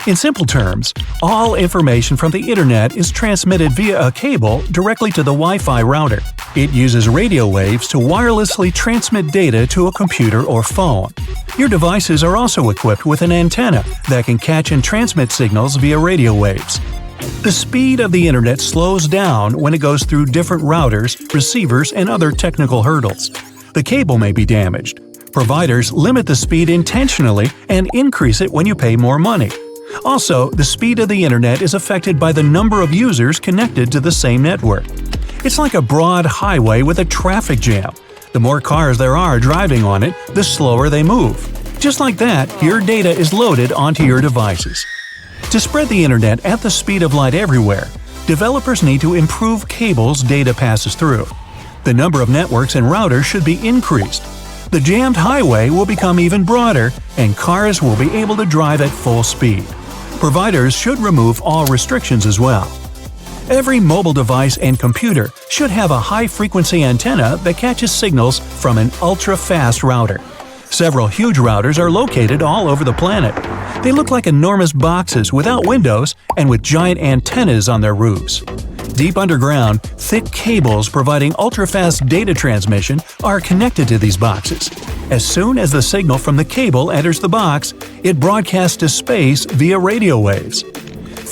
In simple terms, all information from the internet is transmitted via a cable directly to the Wi-Fi router. It uses radio waves to wirelessly transmit data to a computer or phone. Your devices are also equipped with an antenna that can catch and transmit signals via radio waves. The speed of the internet slows down when it goes through different routers, receivers, and other technical hurdles. The cable may be damaged. Providers limit the speed intentionally and increase it when you pay more money. Also, the speed of the internet is affected by the number of users connected to the same network. It's like a broad highway with a traffic jam. The more cars there are driving on it, the slower they move. Just like that, your data is loaded onto your devices. To spread the internet at the speed of light everywhere, developers need to improve cables data passes through. The number of networks and routers should be increased. The jammed highway will become even broader, and cars will be able to drive at full speed. Providers should remove all restrictions as well. Every mobile device and computer should have a high-frequency antenna that catches signals from an ultra-fast router. Several huge routers are located all over the planet. They look like enormous boxes without windows and with giant antennas on their roofs. Deep underground, thick cables providing ultra-fast data transmission are connected to these boxes. As soon as the signal from the cable enters the box, it broadcasts to space via radio waves.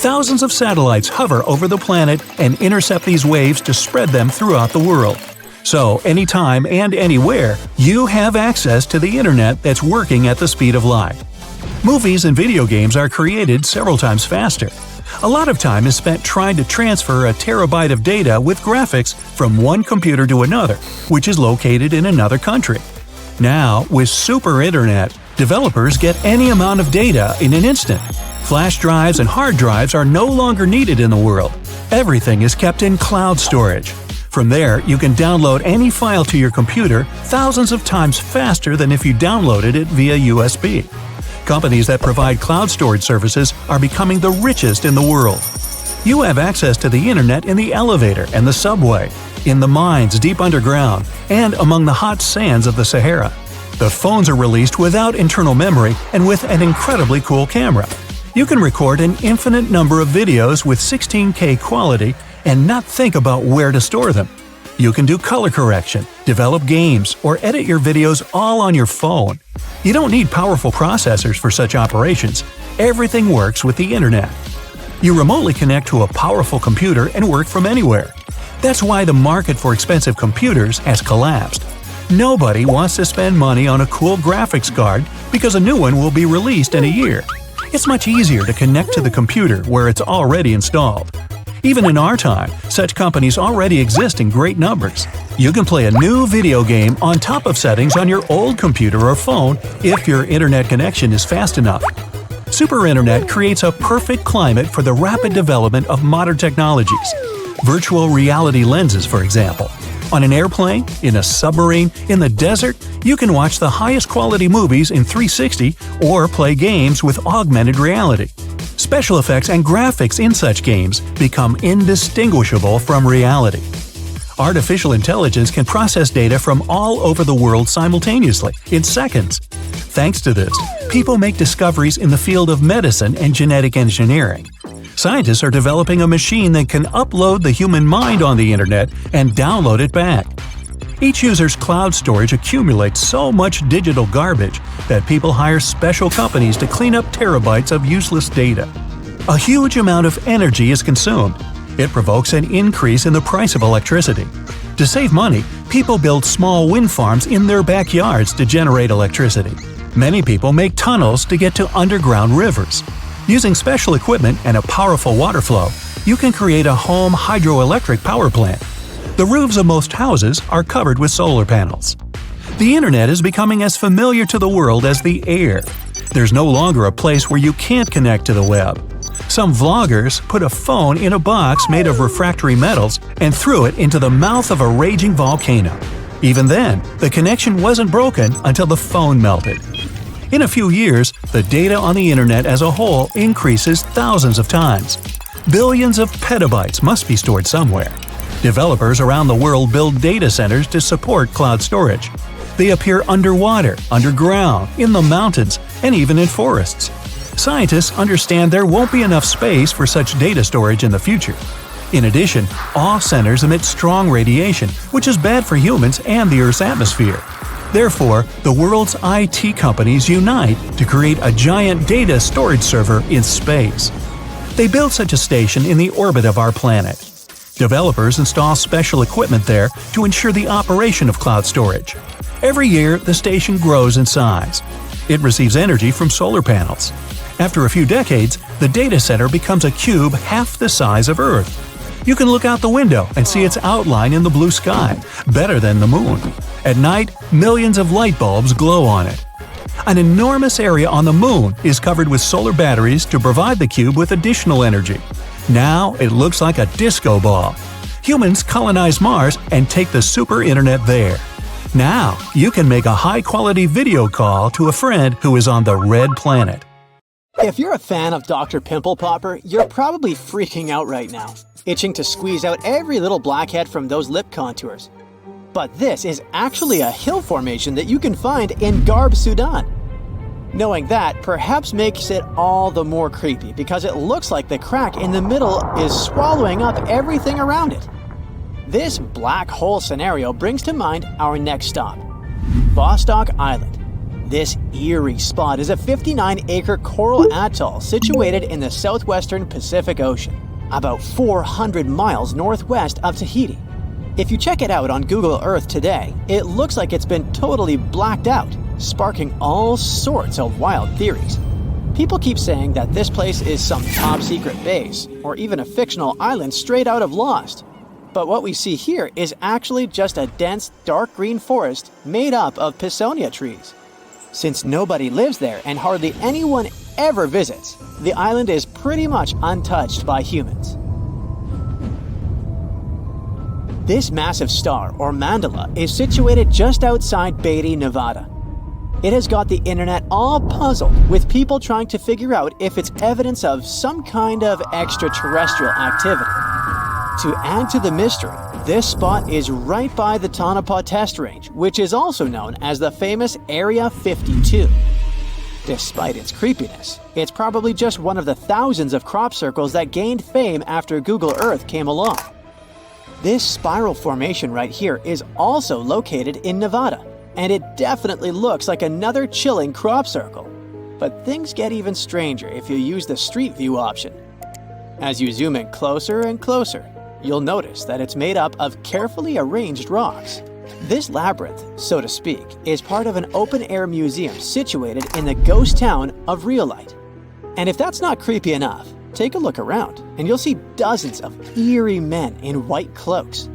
Thousands of satellites hover over the planet and intercept these waves to spread them throughout the world. So, anytime and anywhere, you have access to the internet that's working at the speed of light. Movies and video games are created several times faster. A lot of time is spent trying to transfer a terabyte of data with graphics from one computer to another, which is located in another country. Now, with Super Internet, developers get any amount of data in an instant. Flash drives and hard drives are no longer needed in the world. Everything is kept in cloud storage. From there, you can download any file to your computer thousands of times faster than if you downloaded it via USB. Companies that provide cloud storage services are becoming the richest in the world. You have access to the internet in the elevator and the subway, in the mines deep underground, and among the hot sands of the Sahara. The phones are released without internal memory and with an incredibly cool camera. You can record an infinite number of videos with 16K quality and not think about where to store them. You can do color correction, develop games, or edit your videos all on your phone. You don't need powerful processors for such operations. Everything works with the internet. You remotely connect to a powerful computer and work from anywhere. That's why the market for expensive computers has collapsed. Nobody wants to spend money on a cool graphics card because a new one will be released in a year. It's much easier to connect to the computer where it's already installed. Even in our time, such companies already exist in great numbers. You can play a new video game on top of settings on your old computer or phone if your internet connection is fast enough. Super Internet creates a perfect climate for the rapid development of modern technologies. Virtual reality lenses, for example. On an airplane, in a submarine, in the desert, you can watch the highest quality movies in 360 or play games with augmented reality. Special effects and graphics in such games become indistinguishable from reality. Artificial intelligence can process data from all over the world simultaneously, in seconds. Thanks to this, people make discoveries in the field of medicine and genetic engineering. Scientists are developing a machine that can upload the human mind on the internet and download it back. Each user's cloud storage accumulates so much digital garbage that people hire special companies to clean up terabytes of useless data. A huge amount of energy is consumed. It provokes an increase in the price of electricity. To save money, people build small wind farms in their backyards to generate electricity. Many people make tunnels to get to underground rivers. Using special equipment and a powerful water flow, you can create a home hydroelectric power plant. The roofs of most houses are covered with solar panels. The internet is becoming as familiar to the world as the air. There's no longer a place where you can't connect to the web. Some vloggers put a phone in a box made of refractory metals and threw it into the mouth of a raging volcano. Even then, the connection wasn't broken until the phone melted. In a few years, the data on the internet as a whole increases thousands of times. Billions of petabytes must be stored somewhere. Developers around the world build data centers to support cloud storage. They appear underwater, underground, in the mountains, and even in forests. Scientists understand there won't be enough space for such data storage in the future. In addition, all centers emit strong radiation, which is bad for humans and the Earth's atmosphere. Therefore, the world's IT companies unite to create a giant data storage server in space. They build such a station in the orbit of our planet. Developers install special equipment there to ensure the operation of cloud storage. Every year, the station grows in size. It receives energy from solar panels. After a few decades, the data center becomes a cube half the size of Earth. You can look out the window and see its outline in the blue sky, better than the moon. At night, millions of light bulbs glow on it. An enormous area on the moon is covered with solar batteries to provide the cube with additional energy. Now it looks like a disco ball. Humans colonize Mars and take the super internet there. Now you can make a high-quality video call to a friend who is on the red planet. If you're a fan of Dr. Pimple Popper, you're probably freaking out right now, itching to squeeze out every little blackhead from those lip contours. But this is actually a hill formation that you can find in Garb, Sudan. Knowing that perhaps makes it all the more creepy because it looks like the crack in the middle is swallowing up everything around it. This black hole scenario brings to mind our next stop, Vostok Island. This eerie spot is a 59-acre coral atoll situated in the southwestern Pacific Ocean, about 400 miles northwest of Tahiti. If you check it out on Google Earth today, it looks like it's been totally blacked out, sparking all sorts of wild theories. People keep saying that this place is some top-secret base, or even a fictional island straight out of Lost. But what we see here is actually just a dense, dark green forest made up of Pisonia trees. Since nobody lives there and hardly anyone ever visits, the island is pretty much untouched by humans. This massive star, or mandala, is situated just outside Beatty, Nevada. It has got the internet all puzzled, with people trying to figure out if it's evidence of some kind of extraterrestrial activity. To add to the mystery, this spot is right by the Tonopah Test Range, which is also known as the famous Area 52. Despite its creepiness, it's probably just one of the thousands of crop circles that gained fame after Google Earth came along. This spiral formation right here is also located in Nevada, and it definitely looks like another chilling crop circle. But things get even stranger if you use the street view option. As you zoom in closer and closer, you'll notice that it's made up of carefully arranged rocks. This labyrinth, so to speak, is part of an open-air museum situated in the ghost town of Rhyolite. And if that's not creepy enough, take a look around and you'll see dozens of eerie men in white cloaks.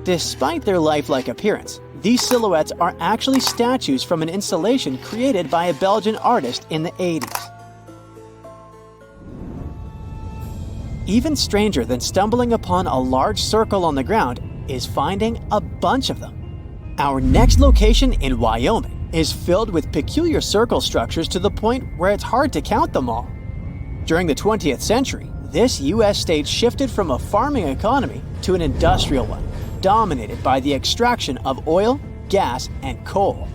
Despite their lifelike appearance, these silhouettes are actually statues from an installation created by a Belgian artist in the 80s. Even stranger than stumbling upon a large circle on the ground is finding a bunch of them. Our next location in Wyoming is filled with peculiar circle structures to the point where it's hard to count them all. During the 20th century, this U.S. state shifted from a farming economy to an industrial one, dominated by the extraction of oil, gas, and coal.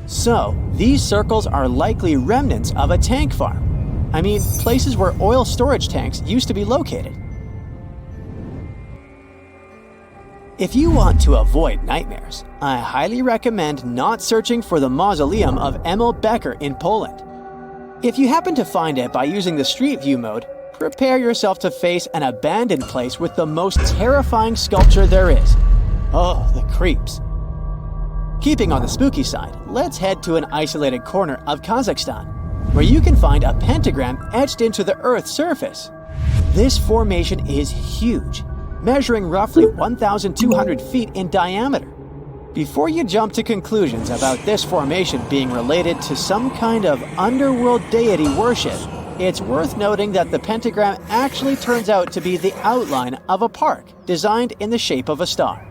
So, these circles are likely remnants of a tank farm. I mean, places where oil storage tanks used to be located. If you want to avoid nightmares, I highly recommend not searching for the mausoleum of Emil Becker in Poland. If you happen to find it by using the Street View mode, prepare yourself to face an abandoned place with the most terrifying sculpture there is. Oh, the creeps. Keeping on the spooky side, let's head to an isolated corner of Kazakhstan, where you can find a pentagram etched into the Earth's surface. This formation is huge, measuring roughly 1,200 feet in diameter. Before you jump to conclusions about this formation being related to some kind of underworld deity worship, it's worth noting that the pentagram actually turns out to be the outline of a park designed in the shape of a star.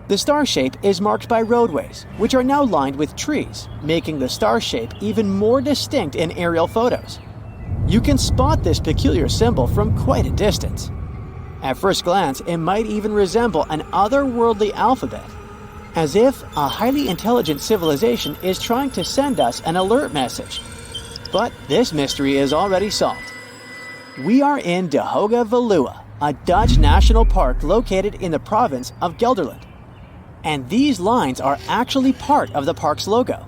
The star shape is marked by roadways, which are now lined with trees, making the star shape even more distinct in aerial photos. You can spot this peculiar symbol from quite a distance. At first glance, it might even resemble an otherworldly alphabet, as if a highly intelligent civilization is trying to send us an alert message. But this mystery is already solved. We are in De Hoge Veluwe, a Dutch national park located in the province of Gelderland. And these lines are actually part of the park's logo.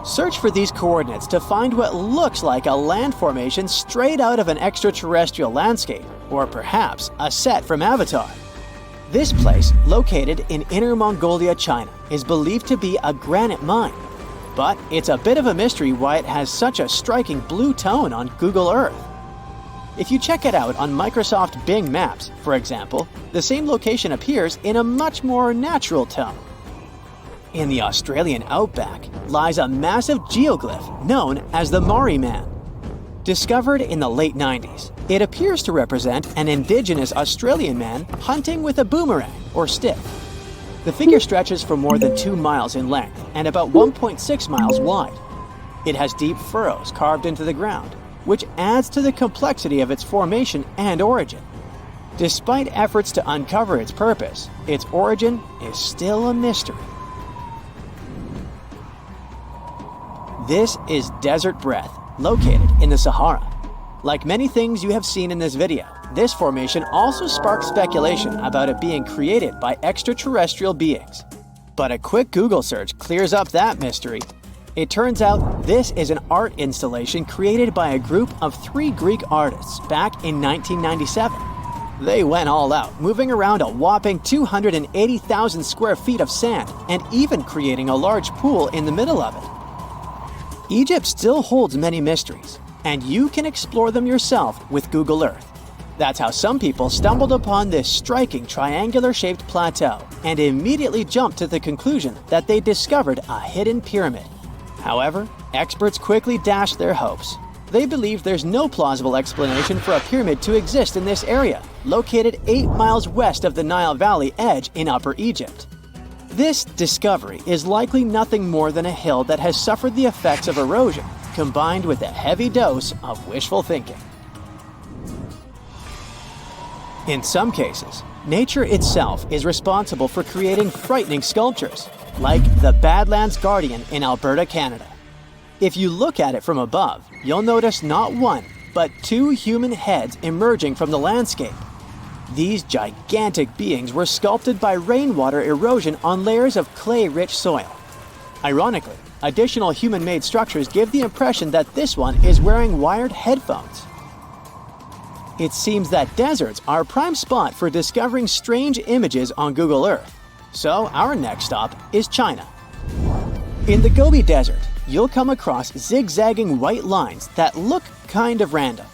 Search for these coordinates to find what looks like a land formation straight out of an extraterrestrial landscape, or perhaps a set from Avatar. This place, located in Inner Mongolia, China, is believed to be a granite mine. But it's a bit of a mystery why it has such a striking blue tone on Google Earth. If you check it out on Microsoft Bing Maps, for example, the same location appears in a much more natural tone. In the Australian outback lies a massive geoglyph known as the Maori Man. Discovered in the late 90s, it appears to represent an indigenous Australian man hunting with a boomerang or stick. The figure stretches for more than 2 miles in length and about 1.6 miles wide. It has deep furrows carved into the ground, which adds to the complexity of its formation and origin. Despite efforts to uncover its purpose, its origin is still a mystery. This is Desert Breath, located in the Sahara. Like many things you have seen in this video, this formation also sparks speculation about it being created by extraterrestrial beings. But a quick Google search clears up that mystery. It turns out this is an art installation created by a group of 3 Greek artists back in 1997. They went all out, moving around a whopping 280,000 square feet of sand and even creating a large pool in the middle of it. Egypt still holds many mysteries, and you can explore them yourself with Google Earth. That's how some people stumbled upon this striking triangular-shaped plateau and immediately jumped to the conclusion that they discovered a hidden pyramid. However, experts quickly dashed their hopes. They believe there's no plausible explanation for a pyramid to exist in this area, located 8 miles west of the Nile Valley edge in Upper Egypt. This discovery is likely nothing more than a hill that has suffered the effects of erosion, combined with a heavy dose of wishful thinking. In some cases, nature itself is responsible for creating frightening sculptures, like the Badlands Guardian in Alberta, Canada. If you look at it from above, you'll notice not 1, but 2 human heads emerging from the landscape. These gigantic beings were sculpted by rainwater erosion on layers of clay-rich soil. Ironically, additional human-made structures give the impression that this one is wearing wired headphones. It seems that deserts are a prime spot for discovering strange images on Google Earth. So our next stop is China. In the Gobi Desert, you'll come across zigzagging white lines that look kind of random.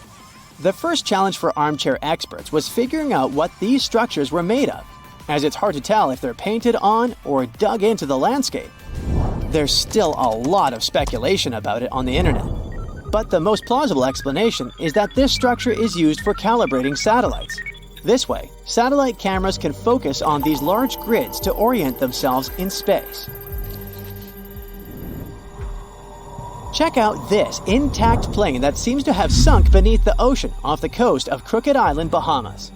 The first challenge for armchair experts was figuring out what these structures were made of, as it's hard to tell if they're painted on or dug into the landscape. There's still a lot of speculation about it on the internet, but the most plausible explanation is that this structure is used for calibrating satellites. This way, satellite cameras can focus on these large grids to orient themselves in space. Check out this intact plane that seems to have sunk beneath the ocean off the coast of Crooked Island, Bahamas.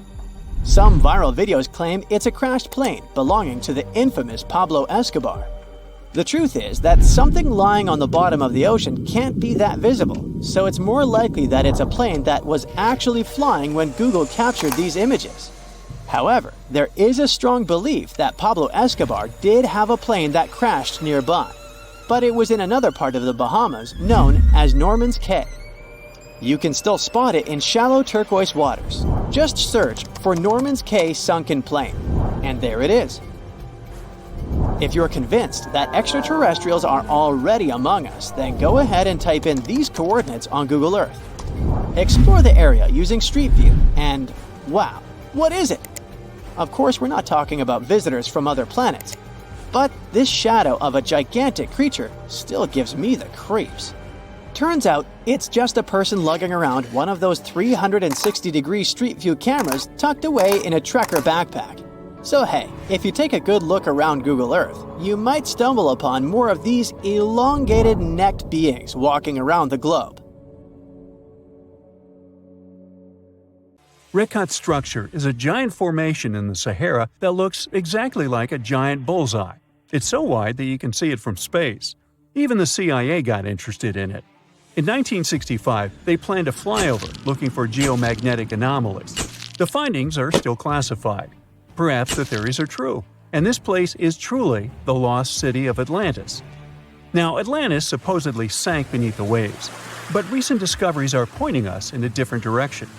Some viral videos claim it's a crashed plane belonging to the infamous Pablo Escobar. The truth is that something lying on the bottom of the ocean can't be that visible, so it's more likely that it's a plane that was actually flying when Google captured these images. However, there is a strong belief that Pablo Escobar did have a plane that crashed nearby, but it was in another part of the Bahamas known as Norman's Cay. You can still spot it in shallow turquoise waters. Just search for Norman's Cay sunken plane, and there it is. If you're convinced that extraterrestrials are already among us, then go ahead and type in these coordinates on Google Earth. Explore the area using Street View, and wow, what is it? Of course, we're not talking about visitors from other planets, but this shadow of a gigantic creature still gives me the creeps. Turns out, it's just a person lugging around one of those 360-degree Street View cameras tucked away in a trekker backpack. So hey, if you take a good look around Google Earth, you might stumble upon more of these elongated necked beings walking around the globe. Rikat structure is a giant formation in the Sahara that looks exactly like a giant bullseye. It's so wide that you can see it from space. Even the CIA got interested in it. In 1965, they planned a flyover looking for geomagnetic anomalies. The findings are still classified. Perhaps the theories are true, and this place is truly the lost city of Atlantis. Now, Atlantis supposedly sank beneath the waves, but recent discoveries are pointing us in a different direction.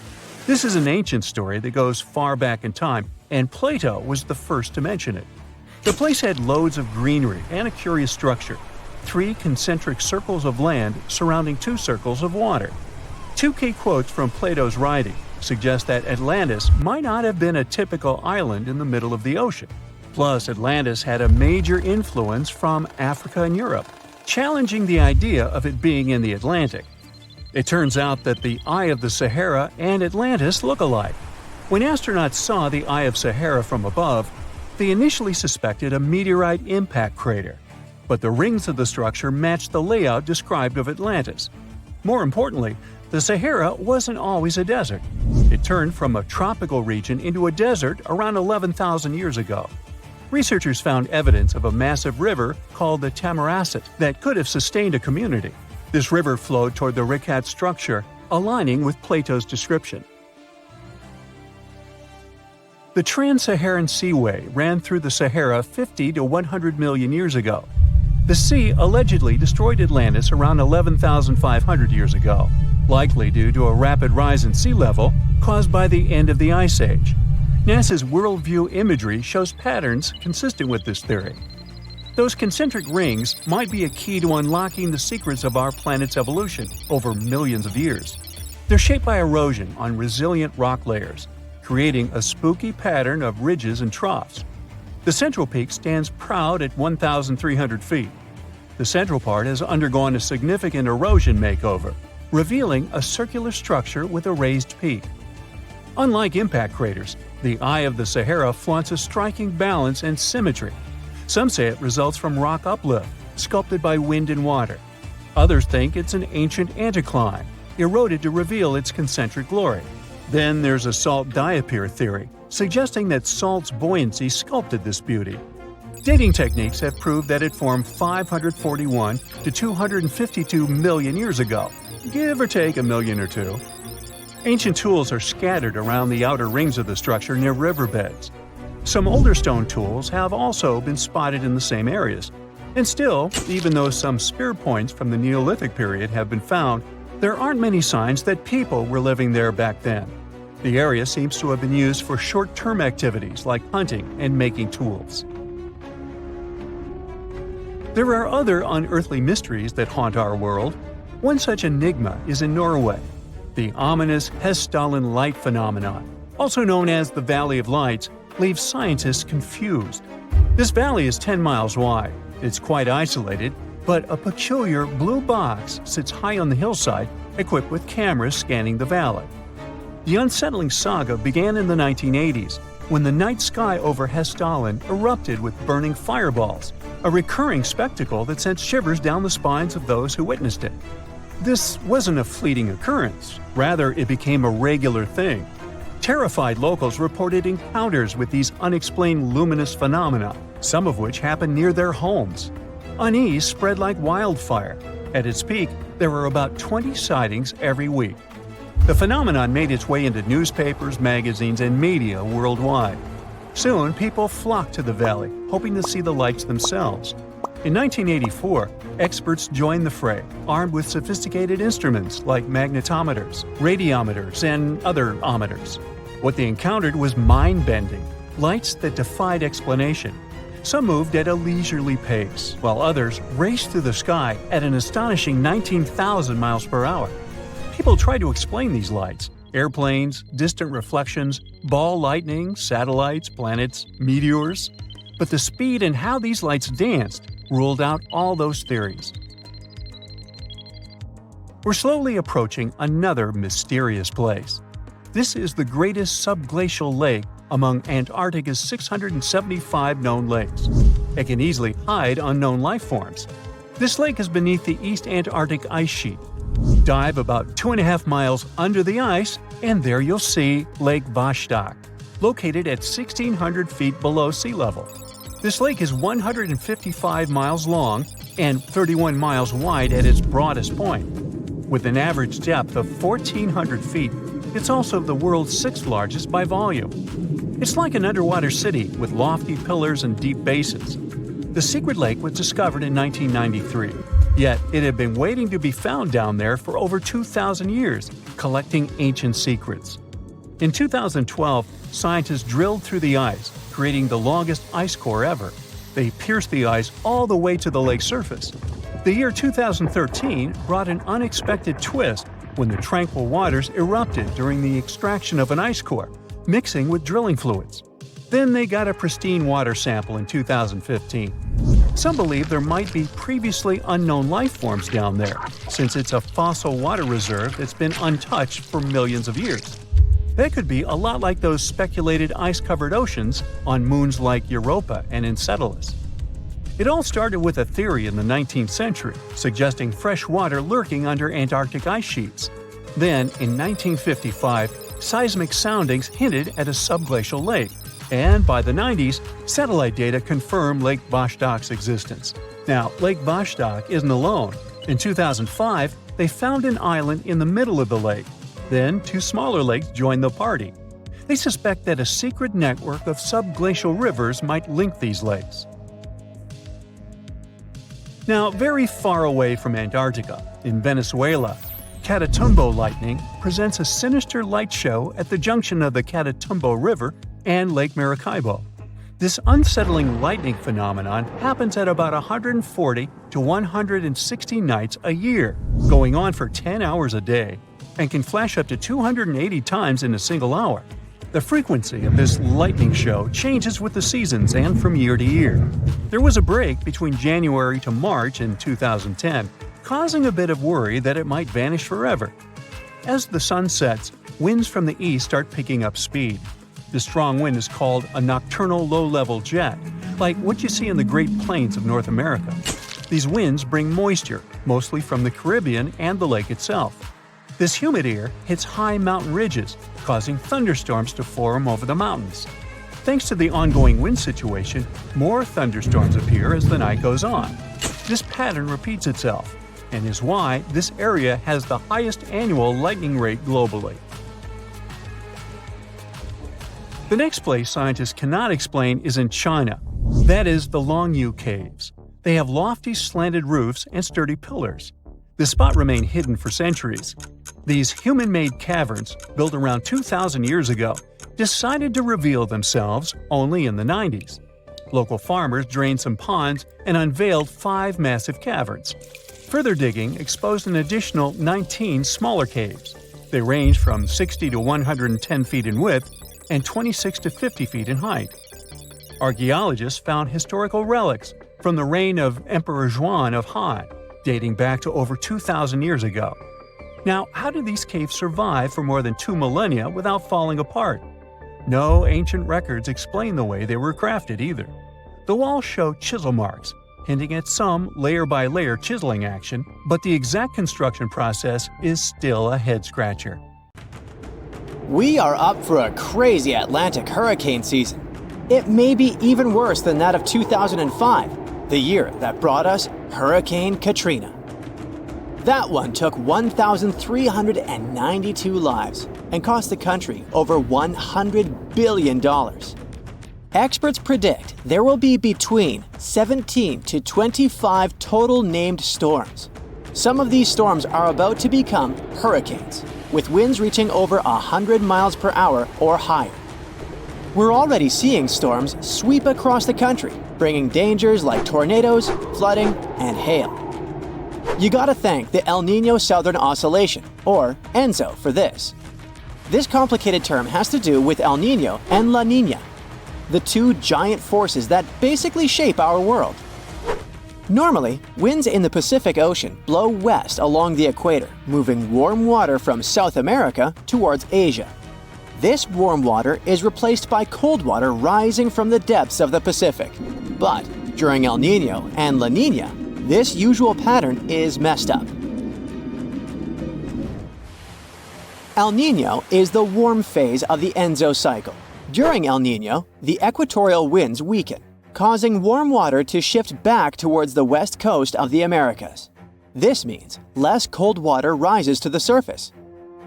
This is an ancient story that goes far back in time, and Plato was the first to mention it. The place had loads of greenery and a curious structure: 3 concentric circles of land surrounding 2 circles of water. 2 key quotes from Plato's writing suggest that Atlantis might not have been a typical island in the middle of the ocean. Plus, Atlantis had a major influence from Africa and Europe, challenging the idea of it being in the Atlantic. It turns out that the Eye of the Sahara and Atlantis look alike. When astronauts saw the Eye of Sahara from above, they initially suspected a meteorite impact crater, but the rings of the structure matched the layout described of Atlantis. More importantly, the Sahara wasn't always a desert. It turned from a tropical region into a desert around 11,000 years ago. Researchers found evidence of a massive river called the Tamaracet that could have sustained a community. This river flowed toward the Rikat structure, aligning with Plato's description. The Trans-Saharan Seaway ran through the Sahara 50 to 100 million years ago. The sea allegedly destroyed Atlantis around 11,500 years ago, likely due to a rapid rise in sea level caused by the end of the Ice Age. NASA's worldview imagery shows patterns consistent with this theory. Those concentric rings might be a key to unlocking the secrets of our planet's evolution over millions of years. They're shaped by erosion on resilient rock layers, creating a spooky pattern of ridges and troughs. The central peak stands proud at 1,300 feet. The central part has undergone a significant erosion makeover, revealing a circular structure with a raised peak. Unlike impact craters, the Eye of the Sahara flaunts a striking balance and symmetry. Some say it results from rock uplift, sculpted by wind and water. Others think it's an ancient anticline, eroded to reveal its concentric glory. Then there's a salt diapir theory, suggesting that salt's buoyancy sculpted this beauty. Dating techniques have proved that it formed 541 to 252 million years ago, give or take a million or two. Ancient tools are scattered around the outer rings of the structure near riverbeds. Some older stone tools have also been spotted in the same areas. And still, even though some spear points from the Neolithic period have been found, there aren't many signs that people were living there back then. The area seems to have been used for short-term activities like hunting and making tools. There are other unearthly mysteries that haunt our world. One such enigma is in Norway, the ominous Hessdalen light phenomenon, also known as the Valley of Lights, leaves scientists confused. This valley is 10 miles wide. It's quite isolated, but a peculiar blue box sits high on the hillside, equipped with cameras scanning the valley. The unsettling saga began in the 1980s, when the night sky over Hessdalen erupted with burning fireballs, a recurring spectacle that sent shivers down the spines of those who witnessed it. This wasn't a fleeting occurrence, rather it became a regular thing. Terrified locals reported encounters with these unexplained luminous phenomena, some of which happened near their homes. Unease spread like wildfire. At its peak, there were about 20 sightings every week. The phenomenon made its way into newspapers, magazines, and media worldwide. Soon, people flocked to the valley, hoping to see the lights themselves. In 1984, experts joined the fray, armed with sophisticated instruments like magnetometers, radiometers, and other ometers. What they encountered was mind-bending, lights that defied explanation. Some moved at a leisurely pace, while others raced through the sky at an astonishing 19,000 miles per hour. People tried to explain these lights: airplanes, distant reflections, ball lightning, satellites, planets, meteors. But the speed and how these lights danced ruled out all those theories. We're slowly approaching another mysterious place. This is the greatest subglacial lake among Antarctica's 675 known lakes. It can easily hide unknown life forms. This lake is beneath the East Antarctic ice sheet. Dive about 2.5 miles under the ice, and there you'll see Lake Vostok, located at 1,600 feet below sea level. This lake is 155 miles long and 31 miles wide at its broadest point. With an average depth of 1,400 feet, it's also the world's sixth largest by volume. It's like an underwater city with lofty pillars and deep basins. The secret lake was discovered in 1993, yet it had been waiting to be found down there for over 2,000 years, collecting ancient secrets. In 2012, scientists drilled through the ice, creating the longest ice core ever. They pierced the ice all the way to the lake's surface. The year 2013 brought an unexpected twist when the tranquil waters erupted during the extraction of an ice core, mixing with drilling fluids. Then they got a pristine water sample in 2015. Some believe there might be previously unknown life forms down there, since it's a fossil water reserve that's been untouched for millions of years. That could be a lot like those speculated ice-covered oceans on moons like Europa and Enceladus. It all started with a theory in the 19th century, suggesting fresh water lurking under Antarctic ice sheets. Then, in 1955, seismic soundings hinted at a subglacial lake, and by the 90s, satellite data confirmed Lake Vostok's existence. Now, Lake Vostok isn't alone. In 2005, they found an island in the middle of the lake. Then, two smaller lakes joined the party. They suspect that a secret network of subglacial rivers might link these lakes. Now, very far away from Antarctica, in Venezuela, Catatumbo lightning presents a sinister light show at the junction of the Catatumbo River and Lake Maracaibo. This unsettling lightning phenomenon happens at about 140 to 160 nights a year, going on for 10 hours a day, and can flash up to 280 times in a single hour. The frequency of this lightning show changes with the seasons and from year to year. There was a break between January to March in 2010, causing a bit of worry that it might vanish forever. As the sun sets, winds from the east start picking up speed. The strong wind is called a nocturnal low-level jet, like what you see in the Great Plains of North America. These winds bring moisture, mostly from the Caribbean and the lake itself. This humid air hits high mountain ridges, causing thunderstorms to form over the mountains. Thanks to the ongoing wind situation, more thunderstorms appear as the night goes on. This pattern repeats itself, and is why this area has the highest annual lightning rate globally. The next place scientists cannot explain is in China. That is the Longyu Caves. They have lofty slanted roofs and sturdy pillars. The spot remained hidden for centuries. These human-made caverns, built around 2,000 years ago, decided to reveal themselves only in the 90s. Local farmers drained some ponds and unveiled 5 massive caverns. Further digging exposed an additional 19 smaller caves. They range from 60 to 110 feet in width and 26 to 50 feet in height. Archaeologists found historical relics from the reign of Emperor Zhuan of Han, dating back to over 2,000 years ago. Now, how did these caves survive for more than 2 millennia without falling apart? No ancient records explain the way they were crafted either. The walls show chisel marks, hinting at some layer-by-layer chiseling action, but the exact construction process is still a head-scratcher. We are up for a crazy Atlantic hurricane season. It may be even worse than that of 2005, the year that brought us Hurricane Katrina. That one took 1,392 lives and cost the country over $100 billion. Experts predict there will be between 17 to 25 total named storms. Some of these storms are about to become hurricanes, with winds reaching over 100 miles per hour or higher. We're already seeing storms sweep across the country, bringing dangers like tornadoes, flooding, and hail. You gotta thank the El Niño Southern Oscillation, or ENSO, for this. This complicated term has to do with El Niño and La Niña, the two giant forces that basically shape our world. Normally, winds in the Pacific Ocean blow west along the equator, moving warm water from South America towards Asia. This warm water is replaced by cold water rising from the depths of the Pacific. But during El Niño and La Niña, this usual pattern is messed up. El Niño is the warm phase of the ENSO cycle. During El Niño, the equatorial winds weaken, causing warm water to shift back towards the west coast of the Americas. This means less cold water rises to the surface.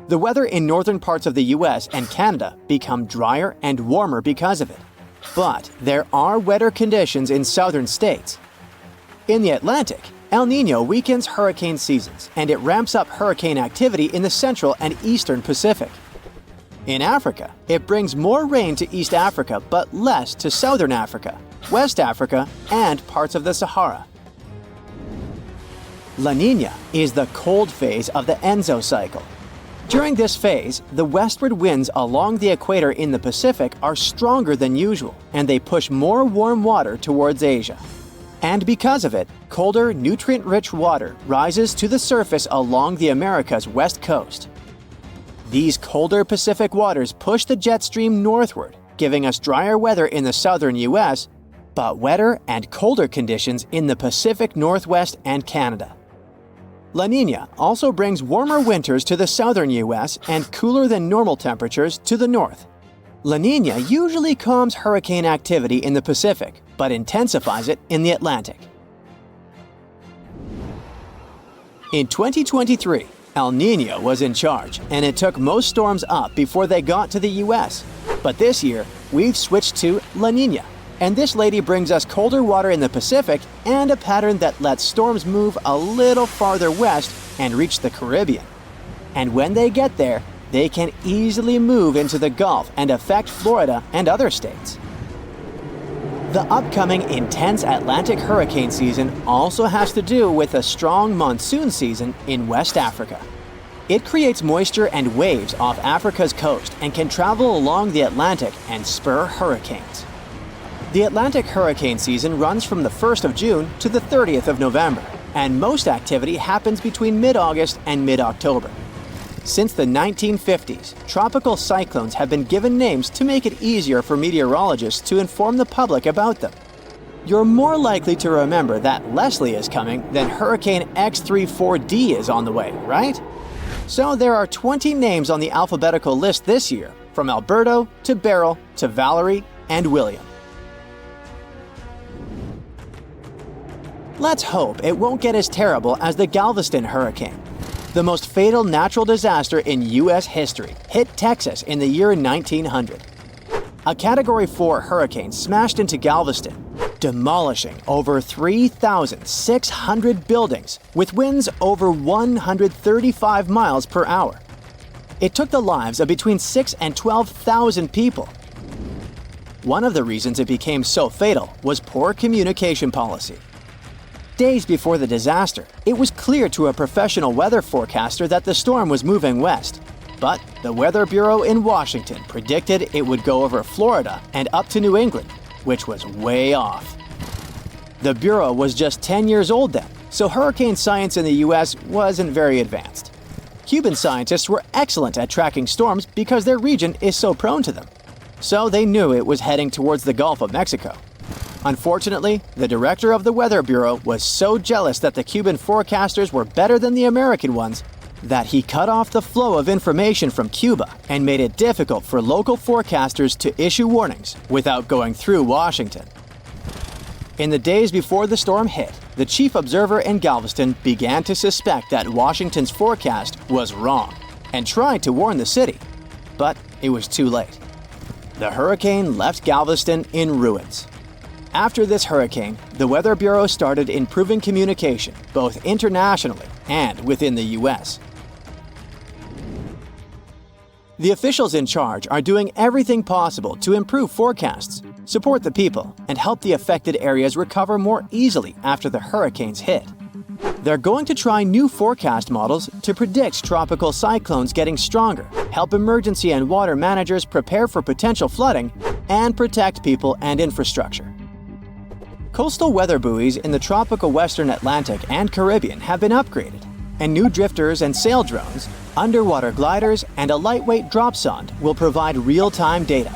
The weather in northern parts of the US and Canada become drier and warmer because of it. But there are wetter conditions in southern states. In the Atlantic, El Niño weakens hurricane seasons, and it ramps up hurricane activity in the central and eastern Pacific. In Africa, it brings more rain to East Africa but less to Southern Africa, West Africa, and parts of the Sahara. La Niña is the cold phase of the ENSO cycle. During this phase, the westward winds along the equator in the Pacific are stronger than usual, and they push more warm water towards Asia. And because of it, colder, nutrient-rich water rises to the surface along the Americas' west coast. These colder Pacific waters push the jet stream northward, giving us drier weather in the southern US, but wetter and colder conditions in the Pacific Northwest and Canada. La Niña also brings warmer winters to the southern US and cooler than normal temperatures to the north. La Niña usually calms hurricane activity in the Pacific, but intensifies it in the Atlantic. In 2023, El Niño was in charge, and it took most storms up before they got to the US. But this year, we've switched to La Niña, and this lady brings us colder water in the Pacific and a pattern that lets storms move a little farther west and reach the Caribbean. And when they get there, they can easily move into the Gulf and affect Florida and other states. The upcoming intense Atlantic hurricane season also has to do with a strong monsoon season in West Africa. It creates moisture and waves off Africa's coast and can travel along the Atlantic and spur hurricanes. The Atlantic hurricane season runs from the 1st of June to the 30th of November, and most activity happens between mid-August and mid-October. Since the 1950s, tropical cyclones have been given names to make it easier for meteorologists to inform the public about them. You're more likely to remember that Leslie is coming than Hurricane X34D is on the way, right? So there are 20 names on the alphabetical list this year, from Alberto to Beryl to Valerie and William. Let's hope it won't get as terrible as the Galveston hurricane. The most fatal natural disaster in U.S. history hit Texas in the year 1900. A Category 4 hurricane smashed into Galveston, demolishing over 3,600 buildings with winds over 135 miles per hour. It took the lives of between 6,000 and 12,000 people. One of the reasons it became so fatal was poor communication policy. Days before the disaster, it was clear to a professional weather forecaster that the storm was moving west. But the Weather Bureau in Washington predicted it would go over Florida and up to New England, which was way off. The Bureau was just 10 years old then, so hurricane science in the US wasn't very advanced. Cuban scientists were excellent at tracking storms because their region is so prone to them. so they knew it was heading towards the Gulf of Mexico. Unfortunately, the director of the Weather Bureau was so jealous that the Cuban forecasters were better than the American ones that he cut off the flow of information from Cuba and made it difficult for local forecasters to issue warnings without going through Washington. In the days before the storm hit, the chief observer in Galveston began to suspect that Washington's forecast was wrong and tried to warn the city, but it was too late. The hurricane left Galveston in ruins. After this hurricane, the Weather Bureau started improving communication both internationally and within the U.S. The officials in charge are doing everything possible to improve forecasts, support the people, and help the affected areas recover more easily after the hurricanes hit. They're going to try new forecast models to predict tropical cyclones getting stronger, help emergency and water managers prepare for potential flooding, and protect people and infrastructure. Coastal weather buoys in the tropical Western Atlantic and Caribbean have been upgraded, and new drifters and sail drones, underwater gliders, and a lightweight drop sonde will provide real-time data.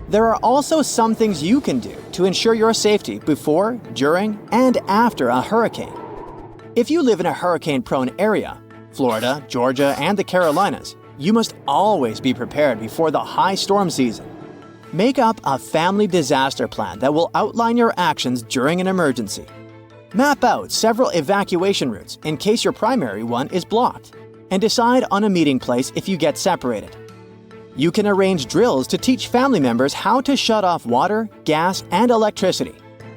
There are also some things you can do to ensure your safety before, during, and after a hurricane. If you live in a hurricane-prone area, Florida, Georgia, and the Carolinas, you must always be prepared before the high storm season. Make up a family disaster plan that will outline your actions during an emergency. Map out several evacuation routes in case your primary one is blocked, and decide on a meeting place if you get separated. You can arrange drills to teach family members how to shut off water, gas, and electricity,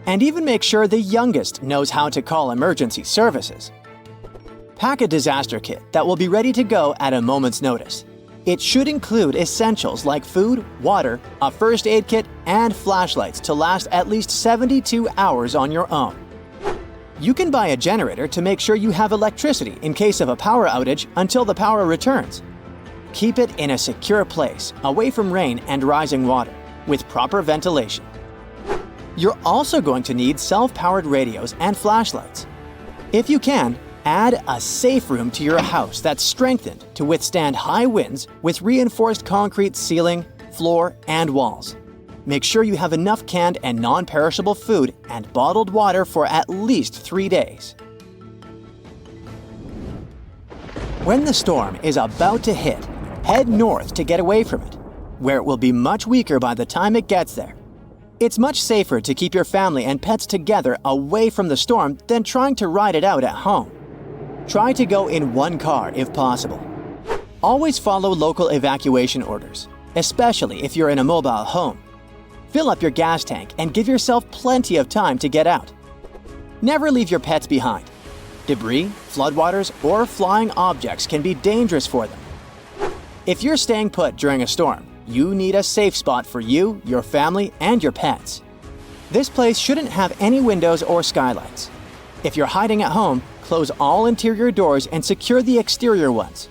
and even make sure the youngest knows how to call emergency services. Pack a disaster kit that will be ready to go at a moment's notice. It should include essentials like food, water, a first aid kit, and flashlights to last at least 72 hours on your own. You can buy a generator to make sure you have electricity in case of a power outage until the power returns. Keep it in a secure place, away from rain and rising water, with proper ventilation. You're also going to need self-powered radios and flashlights. If you can, add a safe room to your house that's strengthened to withstand high winds with reinforced concrete ceiling, floor, and walls. Make sure you have enough canned and non-perishable food and bottled water for at least 3 days. When the storm is about to hit, head north to get away from it, where it will be much weaker by the time it gets there. It's much safer to keep your family and pets together away from the storm than trying to ride it out at home. Try to go in one car if possible. Always follow local evacuation orders, especially if you're in a mobile home. Fill up your gas tank and give yourself plenty of time to get out. Never leave your pets behind. Debris, floodwaters, or flying objects can be dangerous for them. If you're staying put during a storm, you need a safe spot for you, your family, and your pets. This place shouldn't have any windows or skylights. If you're hiding at home, close all interior doors and secure the exterior ones.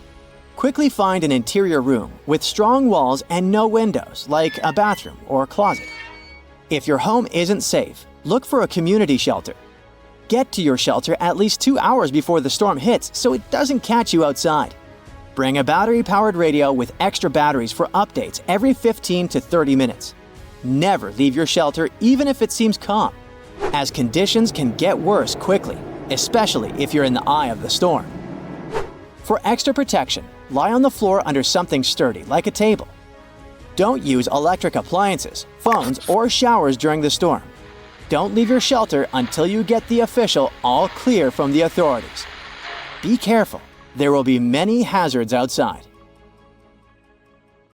Quickly find an interior room with strong walls and no windows, like a bathroom or closet. If your home isn't safe, look for a community shelter. Get to your shelter at least 2 hours before the storm hits so it doesn't catch you outside. Bring a battery-powered radio with extra batteries for updates every 15 to 30 minutes. Never leave your shelter even if it seems calm, as conditions can get worse quickly, especially if you're in the eye of the storm. For extra protection, lie on the floor under something sturdy like a table. Don't use electric appliances, phones, or showers during the storm. Don't leave your shelter until you get the official all clear from the authorities. Be careful. There will be many hazards outside.